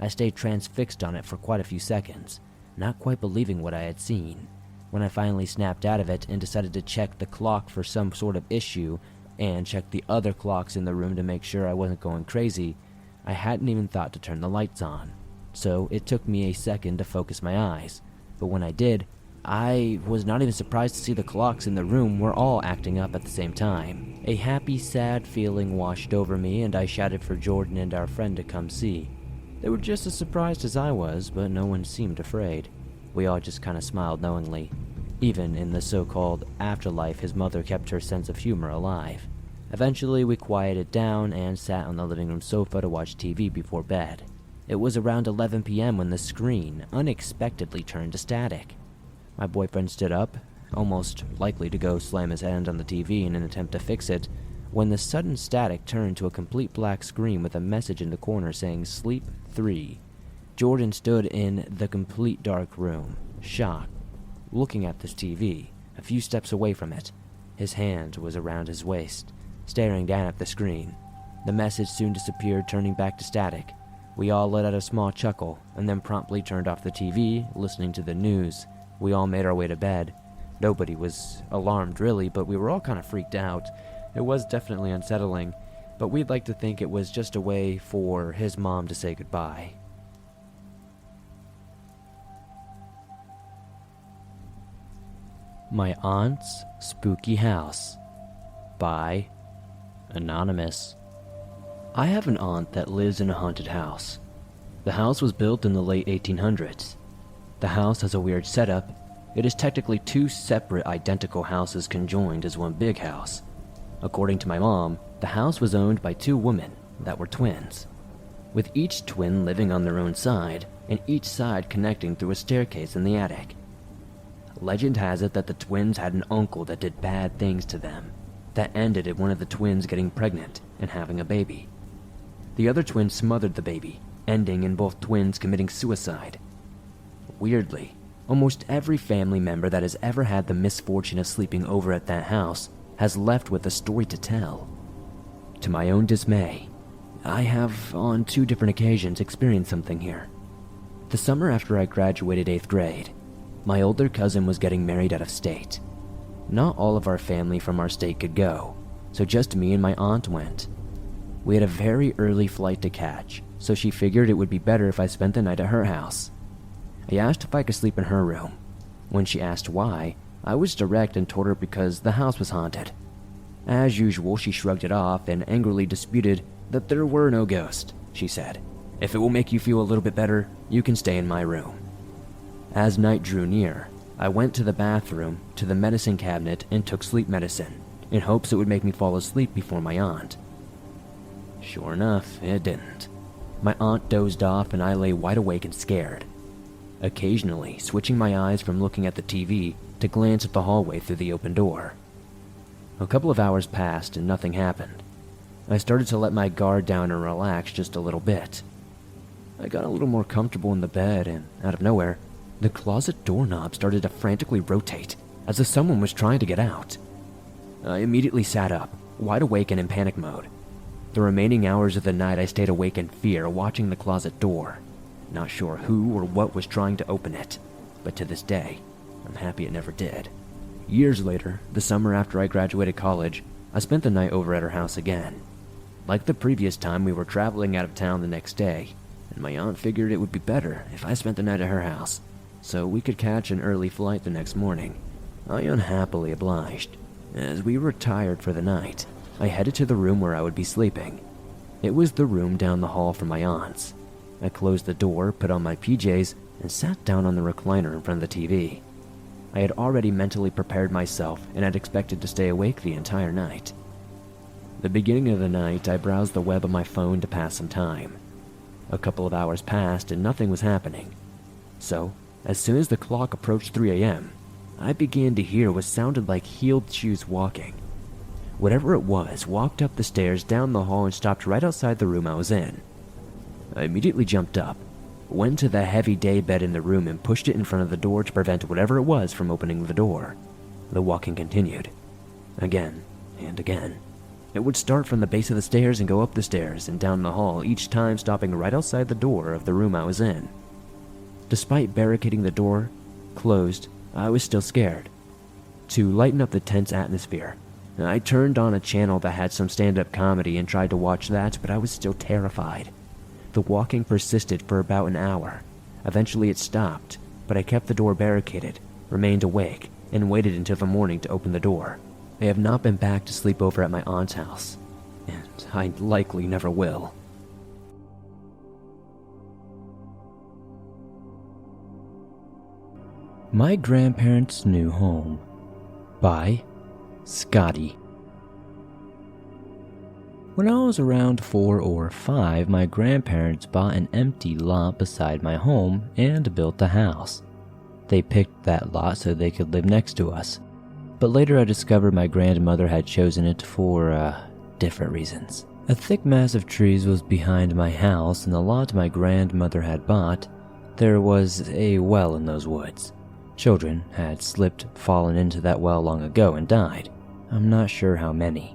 I stayed transfixed on it for quite a few seconds, not quite believing what I had seen. When I finally snapped out of it and decided to check the clock for some sort of issue and check the other clocks in the room to make sure I wasn't going crazy, I hadn't even thought to turn the lights on. So it took me a second to focus my eyes, but when I did, I was not even surprised to see the clocks in the room were all acting up at the same time. A happy, sad feeling washed over me, and I shouted for Jordan and our friend to come see. They were just as surprised as I was, but no one seemed afraid. We all just kind of smiled knowingly. Even in the so-called afterlife, his mother kept her sense of humor alive. Eventually, we quieted down and sat on the living room sofa to watch TV before bed. It was around 11 p.m. when the screen unexpectedly turned to static. My boyfriend stood up, almost likely to go slam his hand on the TV in an attempt to fix it, when the sudden static turned to a complete black screen with a message in the corner saying "Sleep 3. Jordan stood in the complete dark room, shocked, looking at this TV, a few steps away from it. His hand was around his waist, staring down at the screen. The message soon disappeared, turning back to static. We all let out a small chuckle, and then promptly turned off the TV, listening to the news. We all made our way to bed. Nobody was alarmed really, but we were all kind of freaked out. It was definitely unsettling, but we'd like to think it was just a way for his mom to say goodbye. My Aunt's Spooky House by Anonymous. I have an aunt that lives in a haunted house. The house was built in the late 1800s. The house has a weird setup. It is technically two separate identical houses conjoined as one big house. According to my mom, the house was owned by two women that were twins, with each twin living on their own side, and each side connecting through a staircase in the attic. Legend has it that the twins had an uncle that did bad things to them, that ended in one of the twins getting pregnant and having a baby. The other twin smothered the baby, ending in both twins committing suicide. Weirdly, almost every family member that has ever had the misfortune of sleeping over at that house has left with a story to tell. To my own dismay, I have on 2 different occasions experienced something here. The summer after I graduated 8th grade, my older cousin was getting married out of state. Not all of our family from our state could go, so just me and my aunt went. We had a very early flight to catch, so she figured it would be better if I spent the night at her house. I asked if I could sleep in her room. When she asked why, I was direct and told her because the house was haunted. As usual, she shrugged it off and angrily disputed that there were no ghosts. She said, "If it will make you feel a little bit better, you can stay in my room." As night drew near, I went to the bathroom, to the medicine cabinet, and took sleep medicine. in hopes it would make me fall asleep before my aunt. Sure enough, it didn't. My aunt dozed off and I lay wide awake and scared, occasionally switching my eyes from looking at the TV to glance at the hallway through the open door. A couple of hours passed and nothing happened. I started to let my guard down and relax just a little bit. I got a little more comfortable in the bed and, out of nowhere, the closet doorknob started to frantically rotate, as if someone was trying to get out. I immediately sat up, wide awake and in panic mode. The remaining hours of the night I stayed awake in fear, watching the closet door, not sure who or what was trying to open it, but to this day, I'm happy it never did. Years later, the summer after I graduated college, I spent the night over at her house again. Like the previous time, we were traveling out of town the next day, and my aunt figured it would be better if I spent the night at her house, so we could catch an early flight the next morning. I unhappily obliged. As we were tired for the night, I headed to the room where I would be sleeping. It was the room down the hall from my aunt's. I closed the door, put on my PJs, and sat down on the recliner in front of the TV. I had already mentally prepared myself and had expected to stay awake the entire night. The beginning of the night, I browsed the web on my phone to pass some time. A couple of hours passed and nothing was happening. So, as soon as the clock approached 3 a.m., I began to hear what sounded like heeled shoes walking. Whatever it was walked up the stairs, down the hall, and stopped right outside the room I was in. I immediately jumped up, went to the heavy daybed in the room and pushed it in front of the door to prevent whatever it was from opening the door. The walking continued. Again and again. It would start from the base of the stairs and go up the stairs and down the hall, each time stopping right outside the door of the room I was in. Despite barricading the door closed, I was still scared. To lighten up the tense atmosphere, I turned on a channel that had some stand-up comedy and tried to watch that, but I was still terrified. The walking persisted for about an hour. Eventually it stopped, but I kept the door barricaded, remained awake, and waited until the morning to open the door. I have not been back to sleep over at my aunt's house, and I likely never will. My Grandparents' New Home by Scottie. When I was around 4 or 5, my grandparents bought an empty lot beside my home and built a house. They picked that lot so they could live next to us, but later I discovered my grandmother had chosen it for, different reasons. A thick mass of trees was behind my house, and the lot my grandmother had bought, there was a well in those woods. Children had slipped, fallen into that well long ago and died. I'm not sure how many.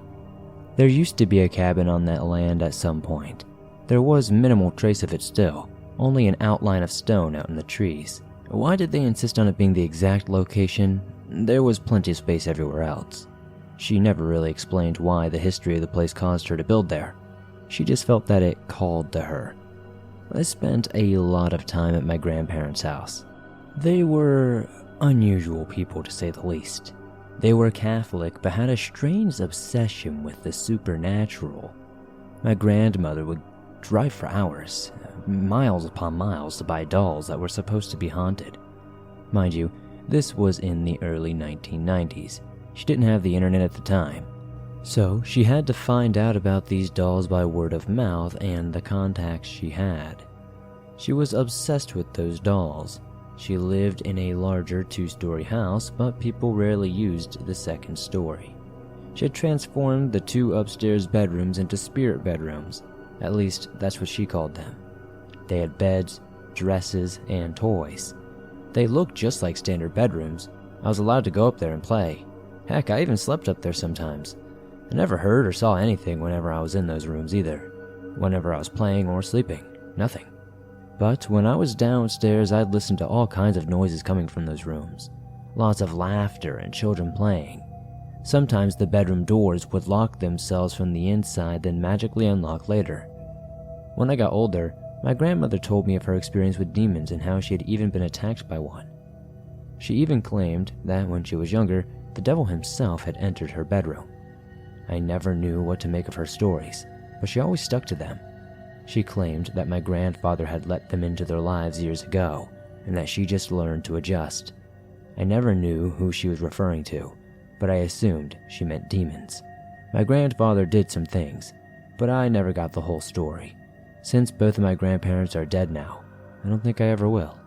There used to be a cabin on that land at some point. There was minimal trace of it still, only an outline of stone out in the trees. Why did they insist on it being the exact location? There was plenty of space everywhere else. She never really explained why the history of the place caused her to build there. She just felt that it called to her. I spent a lot of time at my grandparents' house. They were unusual people, to say the least. They were Catholic, but had a strange obsession with the supernatural. My grandmother would drive for hours, miles upon miles, to buy dolls that were supposed to be haunted. Mind you, this was in the early 1990s. She didn't have the internet at the time, so she had to find out about these dolls by word of mouth and the contacts she had. She was obsessed with those dolls. She lived in a larger 2-story house, but people rarely used the second story. She had transformed the 2 upstairs bedrooms into spirit bedrooms. At least, that's what she called them. They had beds, dresses, and toys. They looked just like standard bedrooms. I was allowed to go up there and play. Heck, I even slept up there sometimes. I never heard or saw anything whenever I was in those rooms either. Whenever I was playing or sleeping, nothing. But when I was downstairs, I'd listen to all kinds of noises coming from those rooms. Lots of laughter and children playing. Sometimes the bedroom doors would lock themselves from the inside, then magically unlock later. When I got older, my grandmother told me of her experience with demons and how she had even been attacked by one. She even claimed that when she was younger, the devil himself had entered her bedroom. I never knew what to make of her stories, but she always stuck to them. She claimed that my grandfather had let them into their lives years ago, and that she just learned to adjust. I never knew who she was referring to, but I assumed she meant demons. My grandfather did some things, but I never got the whole story. Since both of my grandparents are dead now, I don't think I ever will.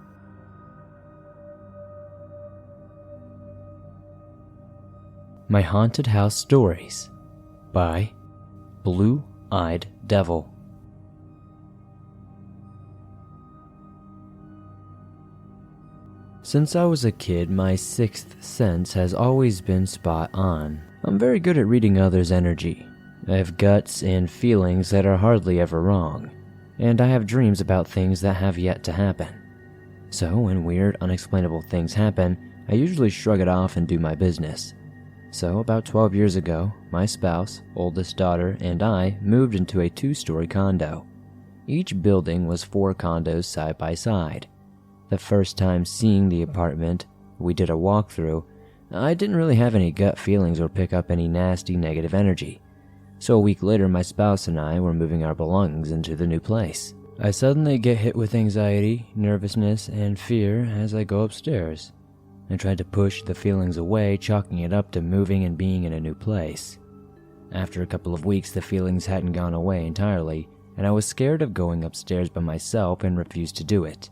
My Haunted House Stories by Blue-Eyed Devil. Since I was a kid, my sixth sense has always been spot on. I'm very good at reading others' energy. I have guts and feelings that are hardly ever wrong, and I have dreams about things that have yet to happen. So when weird, unexplainable things happen, I usually shrug it off and do my business. So about 12 years ago, my spouse, oldest daughter, and I moved into a 2-story condo. Each building was 4 condos side by side. The first time seeing the apartment, we did a walkthrough. I didn't really have any gut feelings or pick up any nasty negative energy. So a week later, my spouse and I were moving our belongings into the new place. I suddenly get hit with anxiety, nervousness, and fear as I go upstairs. I tried to push the feelings away, chalking it up to moving and being in a new place. After a couple of weeks, the feelings hadn't gone away entirely, and I was scared of going upstairs by myself and refused to do it.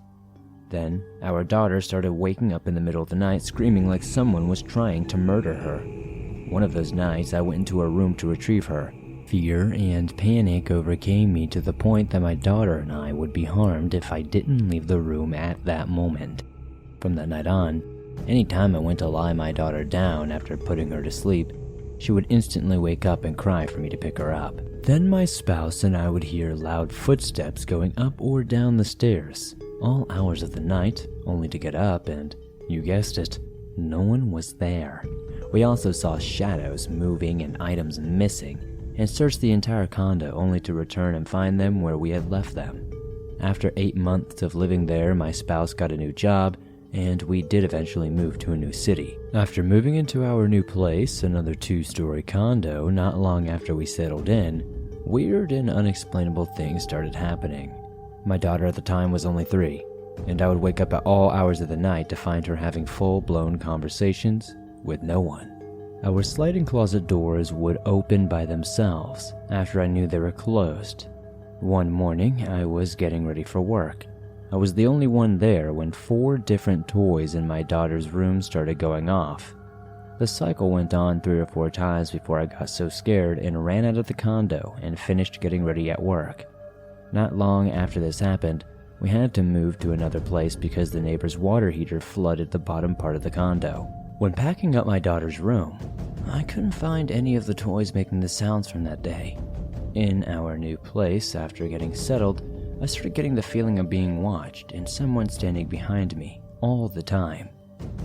Then, our daughter started waking up in the middle of the night screaming like someone was trying to murder her. One of those nights, I went into her room to retrieve her. Fear and panic overcame me to the point that my daughter and I would be harmed if I didn't leave the room at that moment. From that night on, any time I went to lie my daughter down after putting her to sleep, she would instantly wake up and cry for me to pick her up. Then my spouse and I would hear loud footsteps going up or down the stairs, all hours of the night, only to get up and, you guessed it, no one was there. We also saw shadows moving and items missing, and searched the entire condo only to return and find them where we had left them. After 8 months of living there, my spouse got a new job, and we did eventually move to a new city. After moving into our new place, another 2-story condo, not long after we settled in, weird and unexplainable things started happening. My daughter at the time was only 3, and I would wake up at all hours of the night to find her having full-blown conversations with no one. Our sliding closet doors would open by themselves after I knew they were closed. One morning, I was getting ready for work. I was the only one there when 4 different toys in my daughter's room started going off. The cycle went on 3 or 4 times before I got so scared and ran out of the condo and finished getting ready at work. Not long after this happened, we had to move to another place because the neighbor's water heater flooded the bottom part of the condo. When packing up my daughter's room, I couldn't find any of the toys making the sounds from that day. In our new place, after getting settled, I started getting the feeling of being watched and someone standing behind me all the time.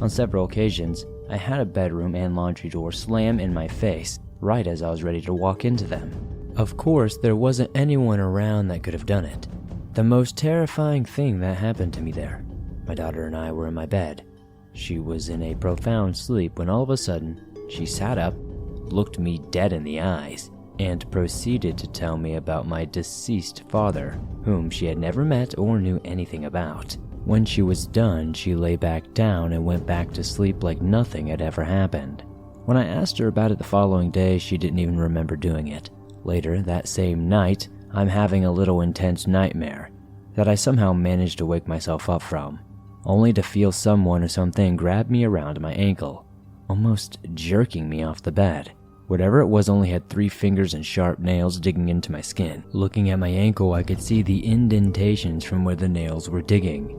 On several occasions, I had a bedroom and laundry door slam in my face right as I was ready to walk into them. Of course, there wasn't anyone around that could have done it. The most terrifying thing that happened to me there, my daughter and I were in my bed. She was in a profound sleep when all of a sudden, she sat up, looked me dead in the eyes, and proceeded to tell me about my deceased father, whom she had never met or knew anything about. When she was done, she lay back down and went back to sleep like nothing had ever happened. When I asked her about it the following day, she didn't even remember doing it. Later that same night, I'm having a little intense nightmare that I somehow managed to wake myself up from, only to feel someone or something grab me around my ankle, almost jerking me off the bed. Whatever it was only had 3 fingers and sharp nails digging into my skin. Looking at my ankle, I could see the indentations from where the nails were digging.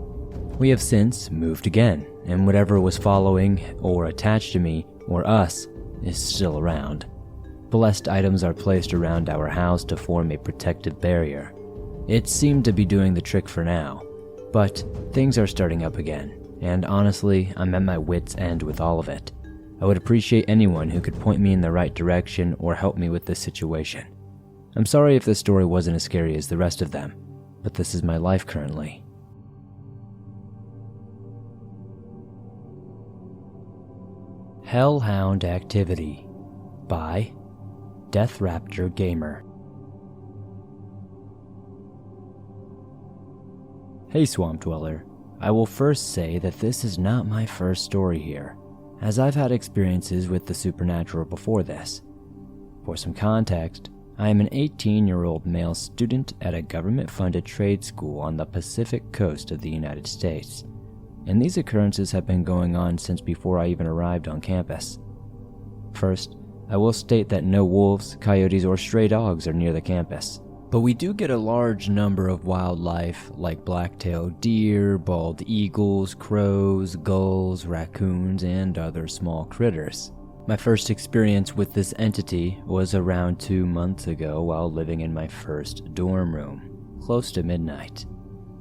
We have since moved again, and whatever was following or attached to me or us is still around. Blessed items are placed around our house to form a protective barrier. It seemed to be doing the trick for now, but things are starting up again, and honestly, I'm at my wit's end with all of it. I would appreciate anyone who could point me in the right direction or help me with this situation. I'm sorry if this story wasn't as scary as the rest of them, but this is my life currently. Hellhound Activity by Deathraptor Gamer. Hey Swamp Dweller, I will first say that this is not my first story here. as I've had experiences with the supernatural before this. For some context, I am an 18-year-old male student at a government-funded trade school on the Pacific coast of the United States, and these occurrences have been going on since before I even arrived on campus. First, I will state that no wolves, coyotes, or stray dogs are near the campus, but we do get a large number of wildlife like black-tailed deer, bald eagles, crows, gulls, raccoons, and other small critters. My first experience with this entity was around 2 months ago while living in my first dorm room, close to midnight.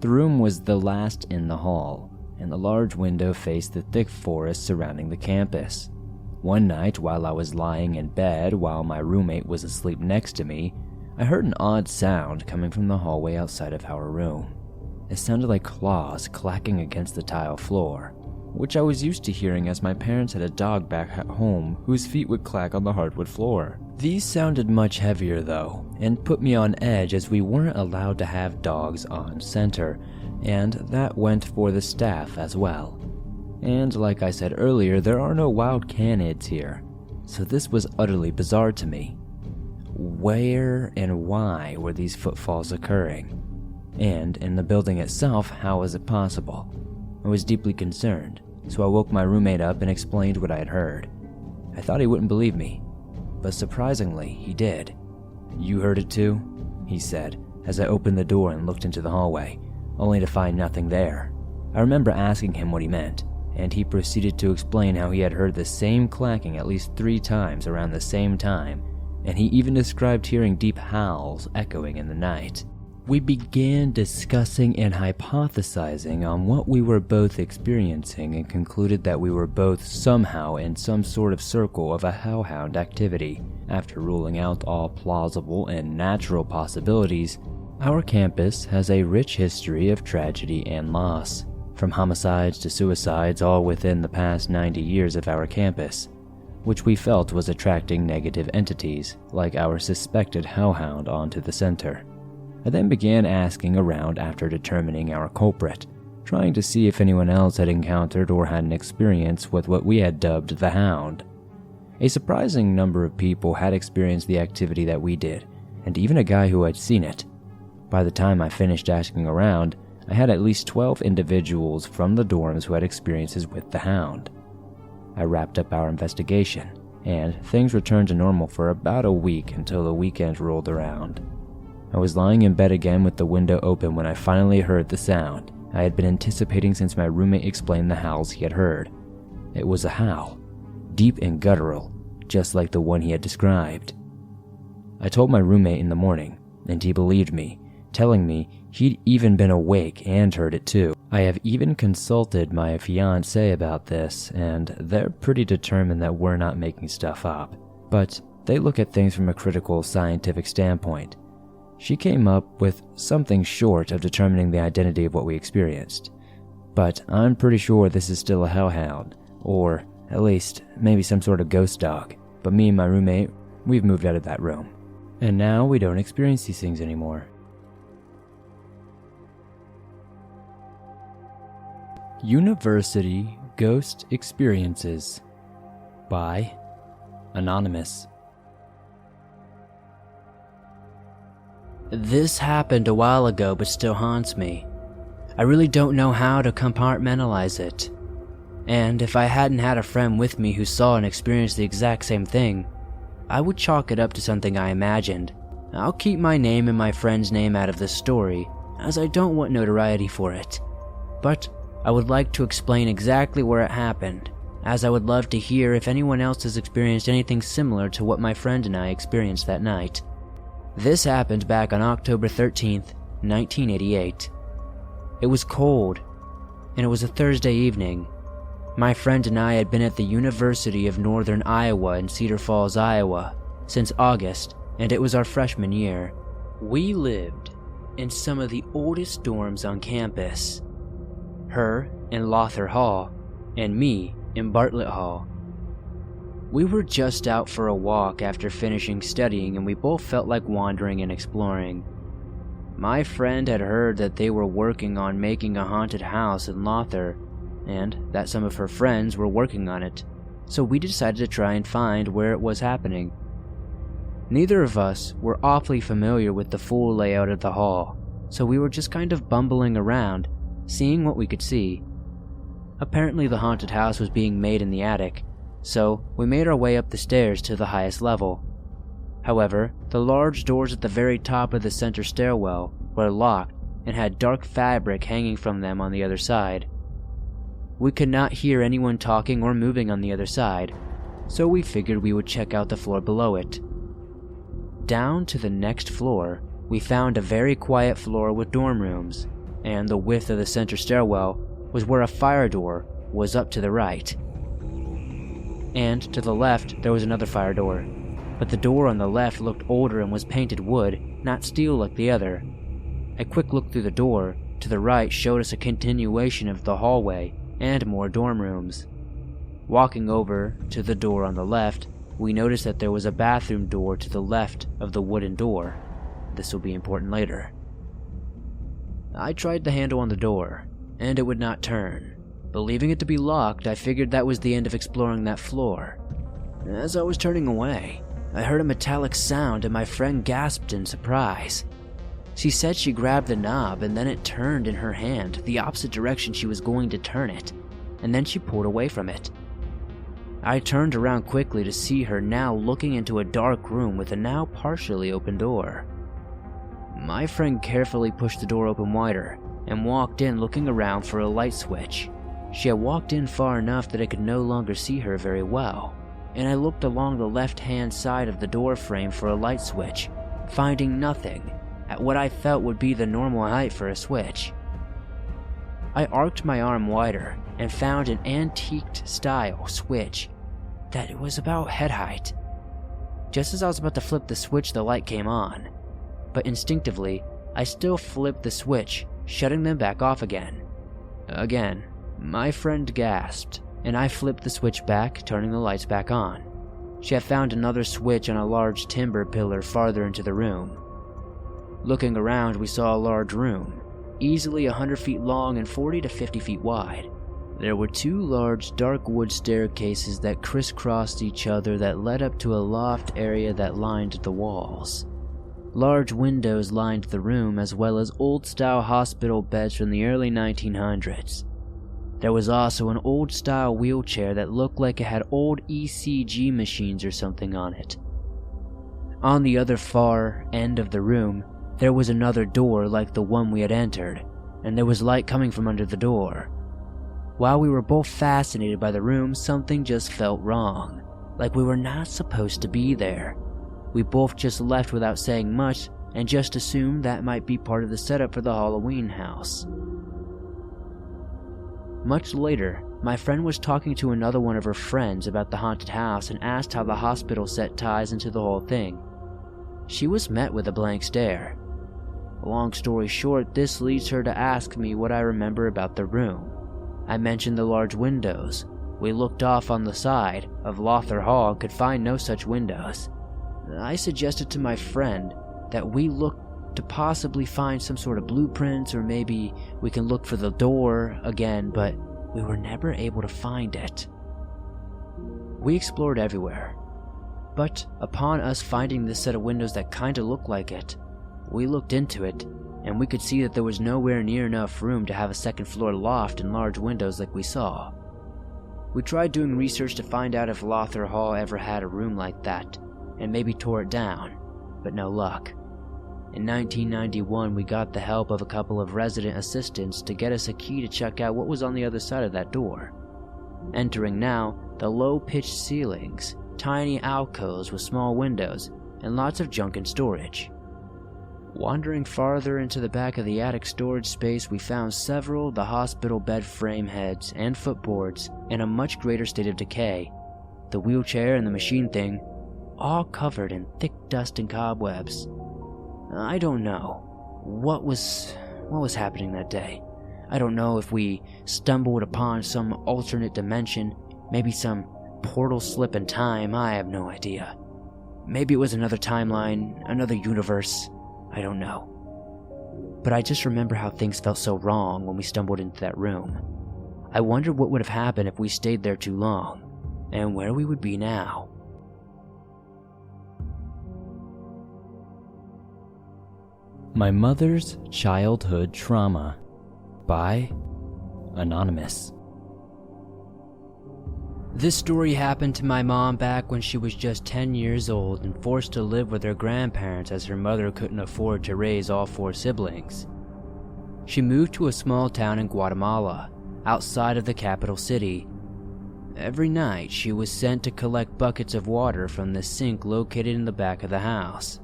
The room was the last in the hall, and the large window faced the thick forest surrounding the campus. One night, while I was lying in bed while my roommate was asleep next to me, I heard an odd sound coming from the hallway outside of our room. It sounded like claws clacking against the tile floor, which I was used to hearing as my parents had a dog back at home whose feet would clack on the hardwood floor. These sounded much heavier though, and put me on edge as we weren't allowed to have dogs on center, and that went for the staff as well. And like I said earlier, there are no wild canids here, so this was utterly bizarre to me. Where and why were these footfalls occurring? And in the building itself, how was it possible? I was deeply concerned, so I woke my roommate up and explained what I had heard. I thought he wouldn't believe me, but surprisingly, he did. "You heard it too?" he said, as I opened the door and looked into the hallway, only to find nothing there. I remember asking him what he meant, and he proceeded to explain how he had heard the same clacking at least 3 times around the same time, and he even described hearing deep howls echoing in the night. We began discussing and hypothesizing on what we were both experiencing and concluded that we were both somehow in some sort of circle of a Hellhound activity. After ruling out all plausible and natural possibilities, our campus has a rich history of tragedy and loss, from homicides to suicides all within the past 90 years of our campus, which we felt was attracting negative entities like our suspected Hellhound onto the center. I then began asking around after determining our culprit, trying to see if anyone else had encountered or had an experience with what we had dubbed the Hound. A surprising number of people had experienced the activity that we did, and even a guy who had seen it. By the time I finished asking around, I had at least 12 individuals from the dorms who had experiences with the Hound. I wrapped up our investigation, and things returned to normal for about a week until the weekend rolled around. I was lying in bed again with the window open when I finally heard the sound I had been anticipating since my roommate explained the howls he had heard. It was a howl, deep and guttural, just like the one he had described. I told my roommate in the morning, and he believed me, telling me he'd even been awake and heard it too. I have even consulted my fiancée about this, and they're pretty determined that we're not making stuff up. But they look at things from a critical scientific standpoint. She came up with something short of determining the identity of what we experienced. But I'm pretty sure this is still a Hellhound, or at least maybe some sort of ghost dog. But me and my roommate, we've moved out of that room. And now we don't experience these things anymore. University Ghost Experiences by Anonymous. This happened a while ago but still haunts me. I really don't know how to compartmentalize it. And if I hadn't had a friend with me who saw and experienced the exact same thing, I would chalk it up to something I imagined. I'll keep my name and my friend's name out of this story, as I don't want notoriety for it. But I would like to explain exactly where it happened, as I would love to hear if anyone else has experienced anything similar to what my friend and I experienced that night. This happened back on October 13th, 1988. It was cold, and it was a Thursday evening. My friend and I had been at the University of Northern Iowa in Cedar Falls, Iowa, since August, and it was our freshman year. We lived in some of the oldest dorms on campus. Her in Lother Hall, and me in Bartlett Hall. We were just out for a walk after finishing studying, and we both felt like wandering and exploring. My friend had heard that they were working on making a haunted house in Lother, and that some of her friends were working on it. so we decided to try and find where it was happening. Neither of us were awfully familiar with the full layout of the hall, so we were just kind of bumbling around, seeing what we could see. Apparently the haunted house was being made in the attic, so we made our way up the stairs to the highest level. However, the large doors at the very top of the center stairwell were locked and had dark fabric hanging from them on the other side. We could not hear anyone talking or moving on the other side, so we figured we would check out the floor below it. Down to the next floor, we found a very quiet floor with dorm rooms, and the width of the center stairwell was where a fire door was up to the right. And to the left, there was another fire door, but the door on the left looked older and was painted wood, not steel like the other. A quick look through the door to the right showed us a continuation of the hallway and more dorm rooms. Walking over to the door on the left, we noticed that there was a bathroom door to the left of the wooden door. This will be important later. I tried the handle on the door, and it would not turn. Believing it to be locked, I figured that was the end of exploring that floor. As I was turning away, I heard a metallic sound and my friend gasped in surprise. She said she grabbed the knob and then it turned in her hand the opposite direction she was going to turn it, and then she pulled away from it. I turned around quickly to see her now looking into a dark room with a now partially open door. My friend carefully pushed the door open wider and walked in looking around for a light switch. She had walked in far enough that I could no longer see her very well, and I looked along the left-hand side of the door frame for a light switch, finding nothing at what I felt would be the normal height for a switch. I arced my arm wider and found an antiqued style switch that was about head height. Just as I was about to flip the switch, the light came on, but instinctively, I still flipped the switch, shutting them back off again. Again, my friend gasped, and I flipped the switch back, turning the lights back on. She had found another switch on a large timber pillar farther into the room. Looking around, we saw a large room, easily 100 feet long and 40 to 50 feet wide. There were two large dark wood staircases that crisscrossed each other that led up to a loft area that lined the walls. Large windows lined the room, as well as old-style hospital beds from the early 1900s. There was also an old-style wheelchair that looked like it had old ECG machines or something on it. On the other far end of the room, there was another door like the one we had entered, and there was light coming from under the door. While we were both fascinated by the room, something just felt wrong, like we were not supposed to be there. We both just left without saying much and just assumed that might be part of the setup for the Halloween house. Much later, my friend was talking to another one of her friends about the haunted house and asked how the hospital set ties into the whole thing. She was met with a blank stare. Long story short, this leads her to ask me what I remember about the room. I mentioned the large windows. We looked off on the side of Lothar Hall and could find no such windows. I suggested to my friend that we look to possibly find some sort of blueprints, or maybe we can look for the door again, but we were never able to find it. We explored everywhere, but upon us finding this set of windows that kinda looked like it, we looked into it, and we could see that there was nowhere near enough room to have a second floor loft and large windows like we saw. We tried doing research to find out if Lothar Hall ever had a room like that, and maybe tore it down, but no luck. In 1991, we got the help of a couple of resident assistants to get us a key to check out what was on the other side of that door. Entering now, the low-pitched ceilings, tiny alcoves with small windows, and lots of junk and storage. Wandering farther into the back of the attic storage space, we found several of the hospital bed frame heads and footboards in a much greater state of decay. The wheelchair and the machine thing, all covered in thick dust and cobwebs. I don't know what was happening that day. I don't know if we stumbled upon some alternate dimension, maybe some portal slip in time. I have no idea. Maybe it was another timeline, another universe. I don't know. But I just remember how things felt so wrong when we stumbled into that room. I wondered what would have happened if we stayed there too long. and where we would be now. My Mother's Childhood Trauma by Anonymous. This story happened to my mom back when she was just 10 years old and forced to live with her grandparents as her mother couldn't afford to raise all 4 siblings. She moved to a small town in Guatemala, outside of the capital city. Every night, she was sent to collect buckets of water from the sink located in the back of the house,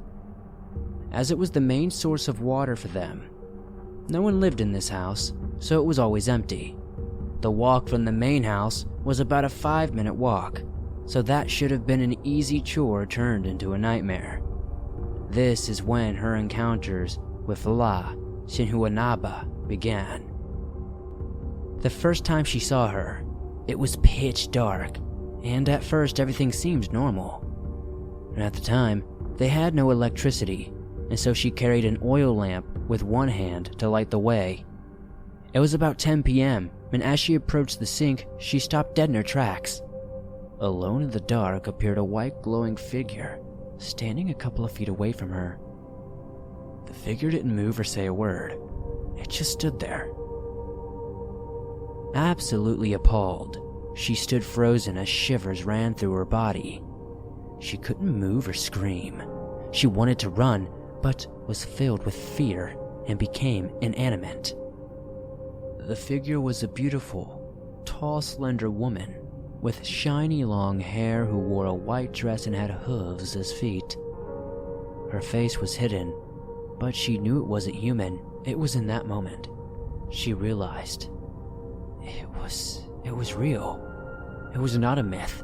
as it was the main source of water for them. No one lived in this house, so it was always empty. The walk from the main house was about a 5-minute walk, so that should have been an easy chore turned into a nightmare. This is when her encounters with La Shinhuanaba began. The first time she saw her, it was pitch dark, and at first everything seemed normal. At the time, they had no electricity, and so she carried an oil lamp with one hand to light the way. It was about 10 p.m., and as she approached the sink, she stopped dead in her tracks. Alone in the dark appeared a white glowing figure, standing a couple of feet away from her. The figure didn't move or say a word. It just stood there. Absolutely appalled, she stood frozen as shivers ran through her body. She couldn't move or scream. She wanted to run, but was filled with fear and became inanimate. The figure was a beautiful, tall, slender woman with shiny long hair who wore a white dress and had hooves as feet. Her face was hidden, but she knew it wasn't human. It was in that moment she realized it was real. It was not a myth.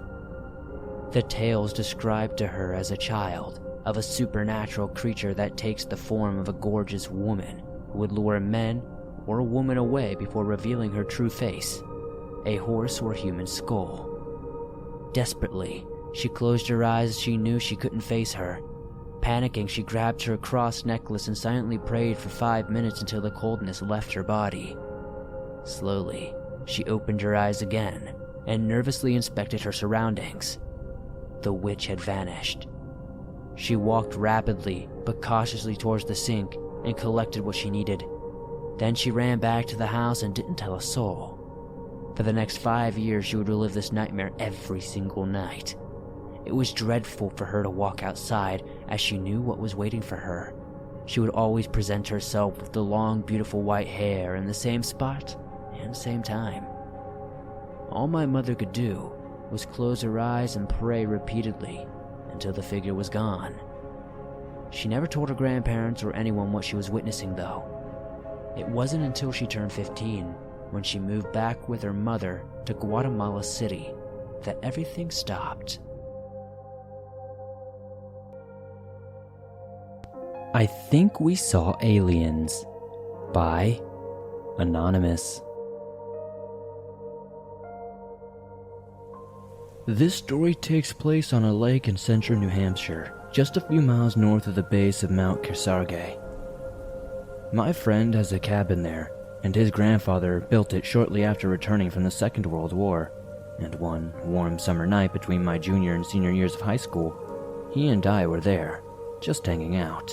The tales described to her as a child of a supernatural creature that takes the form of a gorgeous woman who would lure men or a woman away before revealing her true face, a horse or human skull. Desperately, she closed her eyes as she knew she couldn't face her. Panicking, she grabbed her cross necklace and silently prayed for 5 minutes until the coldness left her body. Slowly, she opened her eyes again and nervously inspected her surroundings. The witch had vanished. She walked rapidly but cautiously towards the sink and collected what she needed. Then she ran back to the house and didn't tell a soul. For the next 5 years, she would relive this nightmare every single night. It was dreadful for her to walk outside as she knew what was waiting for her. She would always present herself with the long, beautiful white hair in the same spot and same time. All my mother could do was close her eyes and pray repeatedly until the figure was gone. She never told her grandparents or anyone what she was witnessing, though. It wasn't until she turned 15, when she moved back with her mother to Guatemala City, that everything stopped. I Think We Saw Aliens by Anonymous. This story takes place on a lake in central New Hampshire, just a few miles north of the base of Mount Kearsarge. My friend has a cabin there, and his grandfather built it shortly after returning from the Second World War, and one warm summer night between my junior and senior years of high school, he and I were there, just hanging out.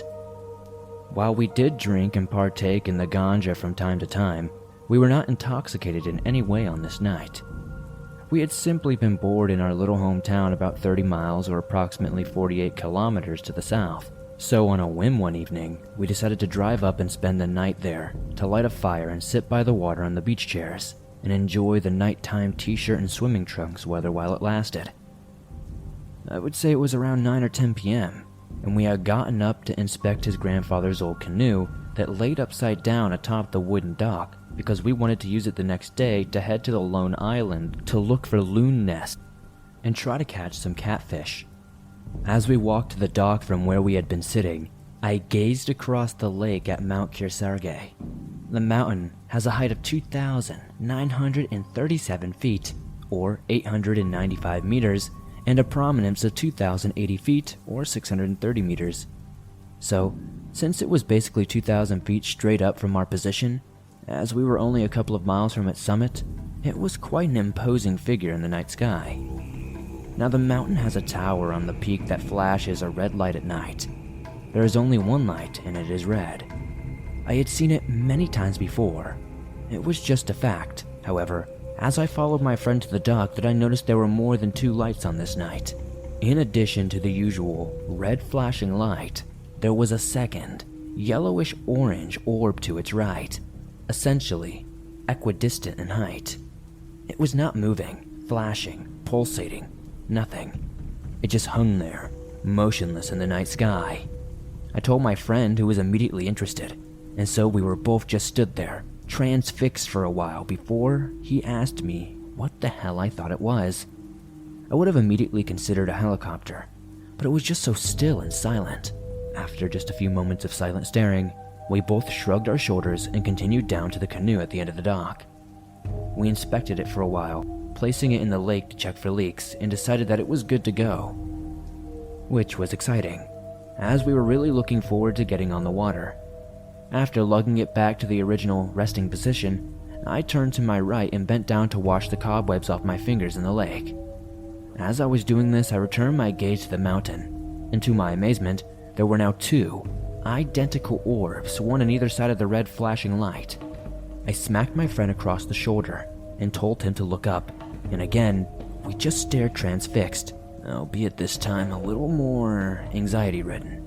While we did drink and partake in the ganja from time to time, we were not intoxicated in any way on this night. We had simply been bored in our little hometown about 30 miles or approximately 48 kilometers to the south. So on a whim one evening, we decided to drive up and spend the night there, to light a fire and sit by the water on the beach chairs, and enjoy the nighttime t-shirt and swimming trunks weather while it lasted. I would say it was around 9 or 10 p.m., and we had gotten up to inspect his grandfather's old canoe that laid upside down atop the wooden dock because we wanted to use it the next day to head to the lone island to look for loon nests and try to catch some catfish. As we walked to the dock from where we had been sitting, I gazed across the lake at Mount Kearsarge. The mountain has a height of 2,937 feet, or 895 meters, and a prominence of 2,080 feet, or 630 meters. So, since it was basically 2,000 feet straight up from our position, as we were only a couple of miles from its summit, it was quite an imposing figure in the night sky. Now the mountain has a tower on the peak that flashes a red light at night. There is only one light and it is red. I had seen it many times before. It was just a fact, however, as I followed my friend to the dock that I noticed there were more than 2 lights on this night. In addition to the usual red flashing light, there was a second, yellowish orange orb to its right, essentially equidistant in height. It was not moving, flashing, pulsating, nothing. It just hung there, motionless in the night sky. I told my friend, who was immediately interested, and so we were both just stood there, transfixed for a while before he asked me what the hell I thought it was. I would have immediately considered a helicopter, but it was just so still and silent. After just a few moments of silent staring, we both shrugged our shoulders and continued down to the canoe at the end of the dock. We inspected it for a while, placing it in the lake to check for leaks, and decided that it was good to go, which was exciting, as we were really looking forward to getting on the water. After lugging it back to the original resting position, I turned to my right and bent down to wash the cobwebs off my fingers in the lake. As I was doing this, I returned my gaze to the mountain, and to my amazement, there were now 2 identical orbs, one on either side of the red flashing light. I smacked my friend across the shoulder and told him to look up, and again, we just stared transfixed, albeit this time a little more anxiety-ridden.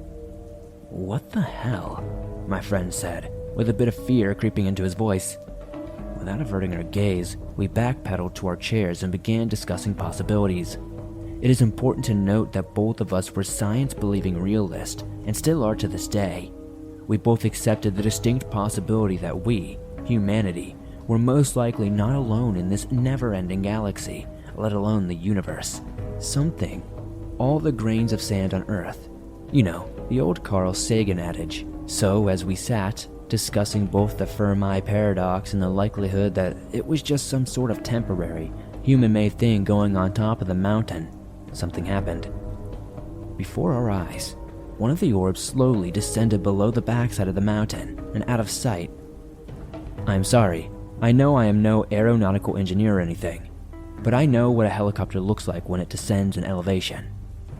"What the hell?" my friend said, with a bit of fear creeping into his voice. Without averting our gaze, we backpedaled to our chairs and began discussing possibilities. It is important to note that both of us were science-believing realists, and still are to this day. We both accepted the distinct possibility that we, humanity, were most likely not alone in this never-ending galaxy, let alone the universe. Something, all the grains of sand on Earth. You know, the old Carl Sagan adage. So as we sat, discussing both the Fermi paradox and the likelihood that it was just some sort of temporary, human-made thing going on top of the mountain, something happened. Before our eyes, one of the orbs slowly descended below the backside of the mountain and out of sight. I'm sorry, I know I am no aeronautical engineer or anything, but I know what a helicopter looks like when it descends in elevation.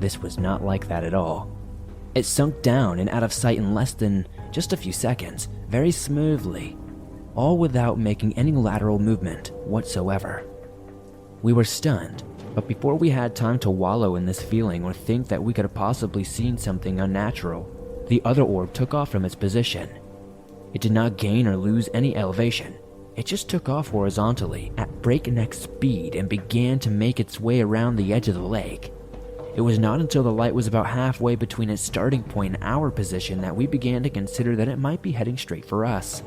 This was not like that at all. It sunk down and out of sight in less than just a few seconds, very smoothly, all without making any lateral movement whatsoever. We were stunned, but before we had time to wallow in this feeling or think that we could have possibly seen something unnatural, the other orb took off from its position. It did not gain or lose any elevation. It just took off horizontally at breakneck speed and began to make its way around the edge of the lake. It was not until the light was about halfway between its starting point and our position that we began to consider that it might be heading straight for us.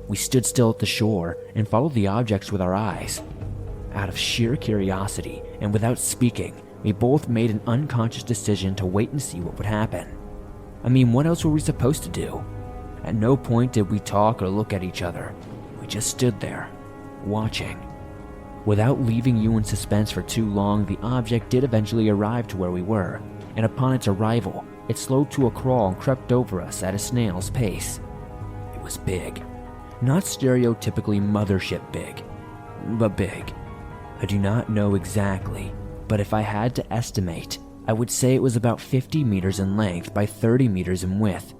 We stood still at the shore and followed the objects with our eyes. Out of sheer curiosity and without speaking, we both made an unconscious decision to wait and see what would happen. I mean, what else were we supposed to do? At no point did we talk or look at each other. We just stood there, watching. Without leaving you in suspense for too long, the object did eventually arrive to where we were, and upon its arrival, it slowed to a crawl and crept over us at a snail's pace. It was big. Not stereotypically mothership big, but big. I do not know exactly, but if I had to estimate, I would say it was about 50 meters in length by 30 meters in width.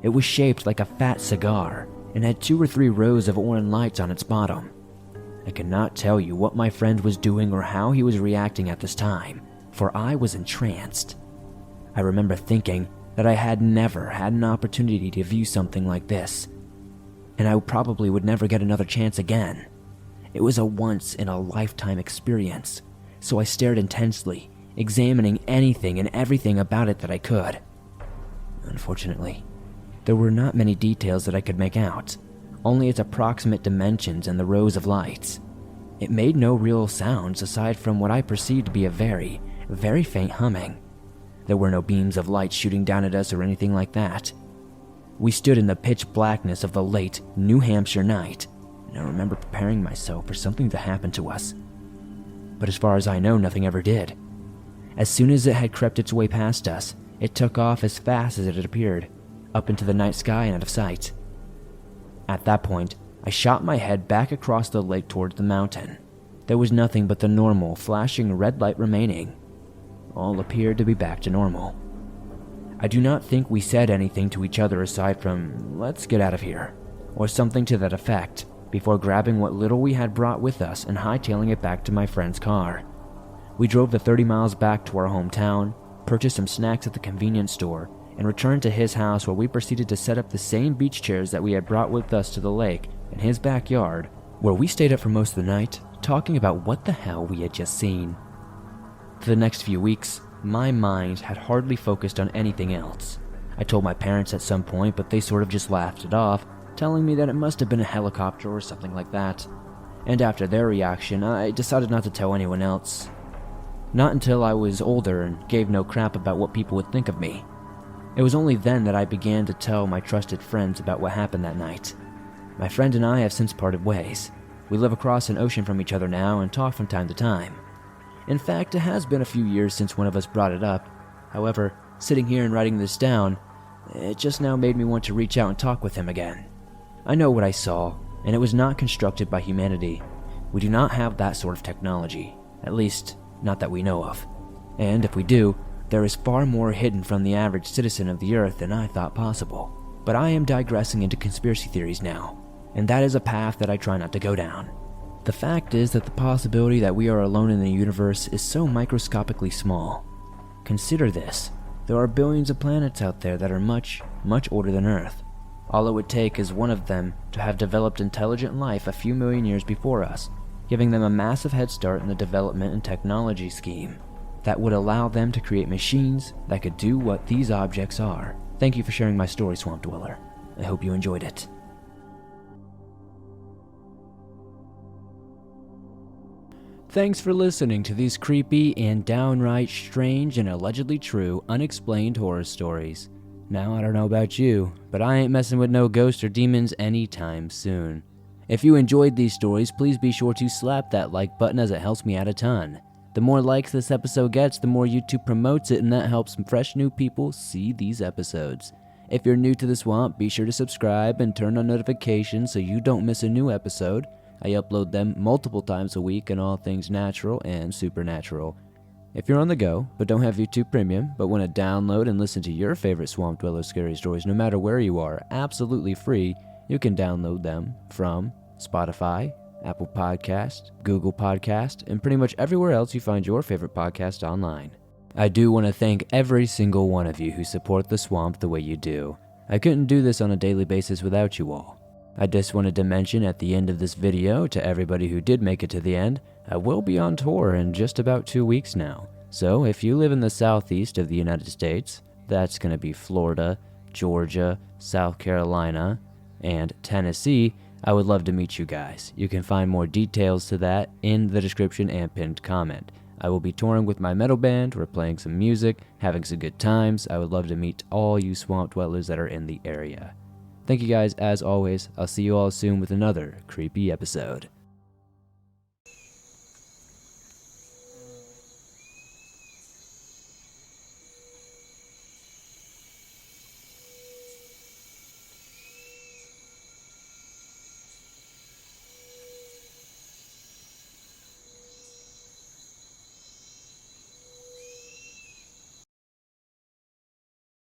It was shaped like a fat cigar and had 2 or 3 rows of orange lights on its bottom. I cannot tell you what my friend was doing or how he was reacting at this time, for I was entranced. I remember thinking that I had never had an opportunity to view something like this, and I probably would never get another chance again. It was a once-in-a-lifetime experience, so I stared intensely, examining anything and everything about it that I could. Unfortunately, there were not many details that I could make out, only its approximate dimensions and the rows of lights. It made no real sounds aside from what I perceived to be a very, very faint humming. There were no beams of light shooting down at us or anything like that. We stood in the pitch blackness of the late New Hampshire night, and I remember preparing myself for something to happen to us. But as far as I know, nothing ever did. As soon as it had crept its way past us, it took off as fast as it had appeared, up into the night sky and out of sight. At that point, I shot my head back across the lake towards the mountain. There There was nothing but the normal, flashing red light remaining. All appeared to be back to normal. I do not think we said anything to each other aside from, "Let's get out of here," or something to that effect, before grabbing what little we had brought with us and hightailing it back to my friend's car. We drove the 30 miles back to our hometown, purchased some snacks at the convenience store, and returned to his house where we proceeded to set up the same beach chairs that we had brought with us to the lake in his backyard, where we stayed up for most of the night, talking about what the hell we had just seen. For the next few weeks, my mind had hardly focused on anything else. I told my parents at some point, but they sort of just laughed it off, telling me that it must have been a helicopter or something like that. And after their reaction, I decided not to tell anyone else. Not until I was older and gave no crap about what people would think of me. It was only then that I began to tell my trusted friends about what happened that night. My friend and I have since parted ways. We live across an ocean from each other now and talk from time to time. In fact, it has been a few years since one of us brought it up. However, sitting here and writing this down, it just now made me want to reach out and talk with him again. I know what I saw, and it was not constructed by humanity. We do not have that sort of technology, at least, not that we know of. And if we do, there is far more hidden from the average citizen of the Earth than I thought possible. But I am digressing into conspiracy theories now, and that is a path that I try not to go down. The fact is that the possibility that we are alone in the universe is so microscopically small. Consider this. There are billions of planets out there that are much, much older than Earth. All it would take is one of them to have developed intelligent life a few million years before us, giving them a massive head start in the development and technology scheme that would allow them to create machines that could do what these objects are. Thank you for sharing my story, Swamp Dweller. I hope you enjoyed it. Thanks for listening to these creepy and downright strange and allegedly true unexplained horror stories. Now, I don't know about you, but I ain't messing with no ghosts or demons anytime soon. If you enjoyed these stories, please be sure to slap that like button as it helps me out a ton. The more likes this episode gets, the more YouTube promotes it, and that helps fresh new people see these episodes. If you're new to the swamp, be sure to subscribe and turn on notifications so you don't miss a new episode. I upload them multiple times a week on all things natural and supernatural. If you're on the go, but don't have YouTube Premium, but want to download and listen to your favorite Swamp Dweller scary stories no matter where you are, absolutely free, you can download them from Spotify, Apple Podcast, Google Podcast, and pretty much everywhere else you find your favorite podcast online. I do want to thank every single one of you who support the swamp the way you do. I couldn't do this on a daily basis without you all. I just wanted to mention at the end of this video, to everybody who did make it to the end, I will be on tour in just about 2 weeks now. So if you live in the southeast of the United States, that's going to be Florida, Georgia, South Carolina, and Tennessee, I would love to meet you guys. You can find more details to that in the description and pinned comment. I will be touring with my metal band, we're playing some music, having some good times. I would love to meet all you swamp dwellers that are in the area. Thank you guys as always. I'll see you all soon with another creepy episode.